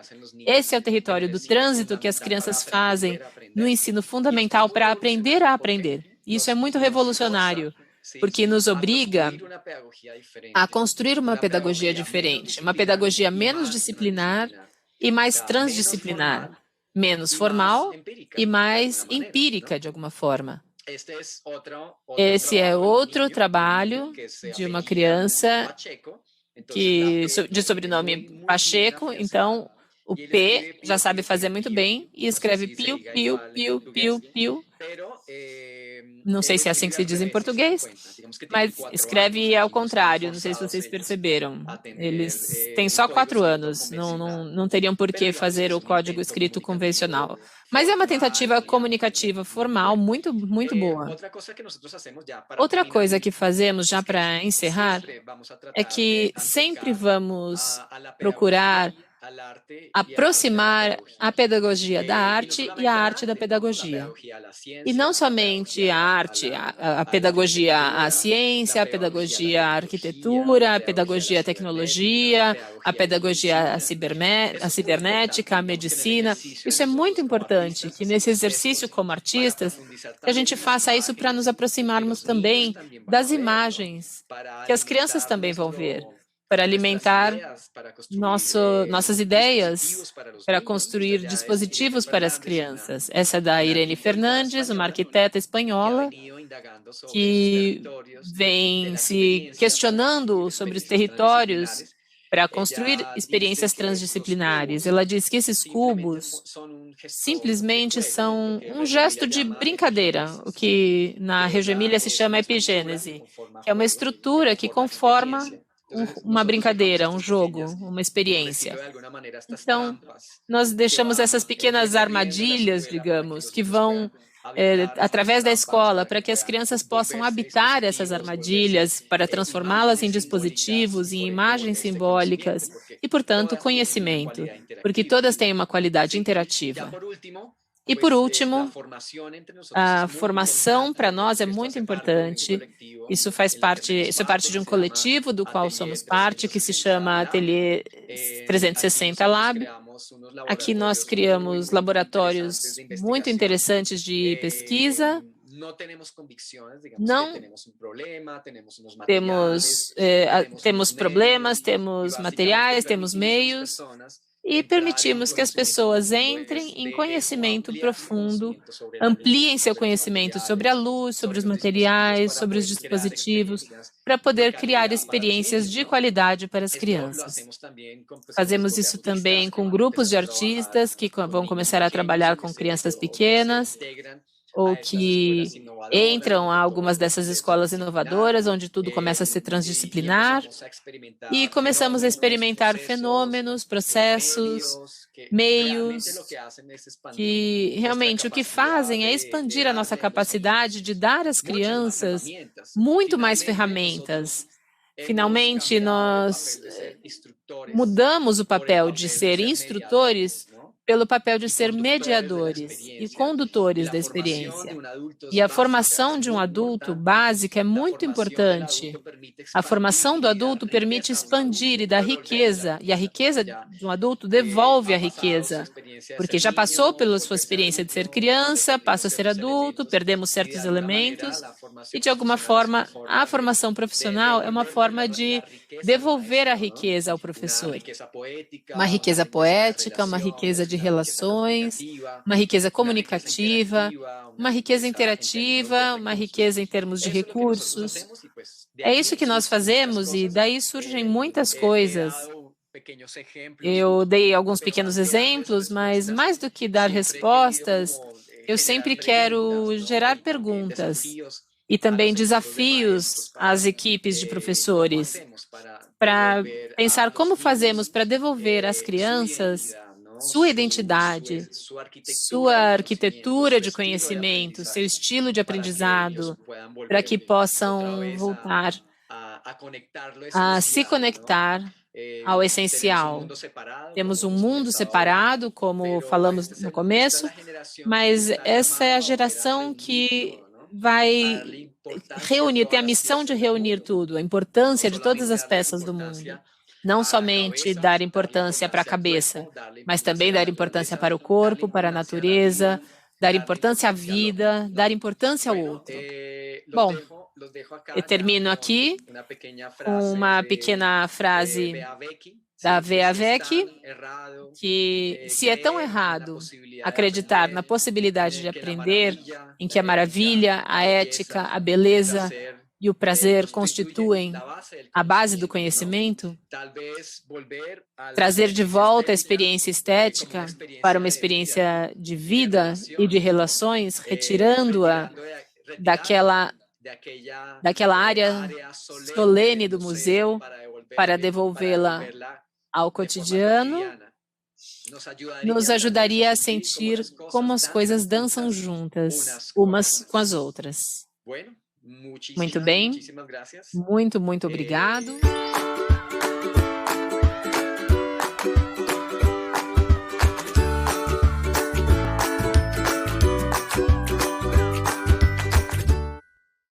[SPEAKER 2] Esse é o território do trânsito que as crianças fazem no ensino fundamental para aprender a aprender. Isso é muito revolucionário, porque nos obriga a construir uma pedagogia diferente, uma pedagogia menos disciplinar e mais transdisciplinar, menos formal e mais empírica, de alguma forma. Esse é outro trabalho de uma criança de sobrenome Pacheco, então o P já sabe fazer muito bem e escreve piu, piu, piu, piu, piu. Não sei se é assim que se diz em português, mas escreve ao contrário, não sei se vocês perceberam. Eles têm só 4 anos, não teriam por que fazer o código escrito convencional. Mas é uma tentativa comunicativa formal muito, muito boa. Outra coisa que fazemos já para encerrar é que sempre vamos procurar aproximar a pedagogia da arte e a arte da pedagogia. E não somente a arte, a pedagogia à ciência, a pedagogia à arquitetura, a pedagogia à tecnologia, a pedagogia à cibernética, à medicina. Isso é muito importante, que nesse exercício como artistas, que a gente faça isso para nos aproximarmos também das imagens que as crianças também vão ver, para alimentar nossas ideias, para construir dispositivos para as crianças. Essa é da Irene Fernandes, uma arquiteta espanhola, que vem se questionando sobre os territórios para construir experiências transdisciplinares. Ela diz que esses cubos simplesmente são um gesto de brincadeira, o que na Reggio Emília se chama epigênese, que é uma estrutura que conforma uma brincadeira, um jogo, uma experiência. Então, nós deixamos essas pequenas armadilhas, digamos, que vão através da escola, para que as crianças possam habitar essas armadilhas, para transformá-las em dispositivos, em imagens simbólicas e, portanto, conhecimento, porque todas têm uma qualidade interativa. E, por último, a formação para nós é muito importante. Isso é parte de um coletivo do qual somos parte, que se chama Ateliê 360 Lab. Aqui nós criamos laboratórios muito interessantes de pesquisa. Não temos problemas, temos materiais, temos meios, e permitimos que as pessoas entrem em conhecimento profundo, ampliem seu conhecimento sobre a luz, sobre os materiais, sobre os dispositivos, para poder criar experiências de qualidade para as crianças. Fazemos isso também com grupos de artistas que vão começar a trabalhar com crianças pequenas, ou que entram a algumas dessas escolas inovadoras, onde tudo começa a ser transdisciplinar, e começamos a experimentar fenômenos, processos, meios, que realmente o que fazem é expandir a nossa capacidade de dar às crianças muito mais ferramentas. Finalmente, nós mudamos o papel de ser instrutores pelo papel de ser mediadores e condutores da experiência. E a formação de um adulto básica é muito importante. A formação do adulto permite expandir e dar riqueza, e a riqueza de um adulto devolve a riqueza, porque já passou pela sua experiência de ser criança, passa a ser adulto, perdemos certos elementos, e de alguma forma a formação profissional é uma forma de devolver a riqueza ao professor. Uma riqueza poética, uma riqueza de relações, uma riqueza comunicativa, uma riqueza interativa, uma riqueza em termos de recursos. É isso que nós fazemos e daí surgem muitas coisas. Eu dei alguns pequenos exemplos, mas mais do que dar respostas, eu sempre quero gerar perguntas e também desafios às equipes de professores para pensar como fazemos para devolver às crianças sua identidade, sua arquitetura de conhecimento, seu estilo de aprendizado, para que possam voltar a se conectar ao essencial. Temos um mundo separado, como falamos no começo, mas essa é a geração que vai reunir, tem a missão de reunir tudo, a importância de todas as peças do mundo. Não somente dar importância para a cabeça, mas também dar importância para o corpo, para a natureza, dar importância à vida, dar importância ao outro. Bom, eu termino aqui com uma pequena frase da Vea Vecchi, que se é tão errado acreditar na possibilidade de aprender, em que a maravilha, a ética, a beleza e o prazer constituem a base do conhecimento, trazer de volta a experiência estética para uma experiência de vida e de relações, retirando-a daquela área solene do museu para devolvê-la ao cotidiano, nos ajudaria a sentir como as coisas dançam juntas, umas com as outras. Muito bem, muito obrigado.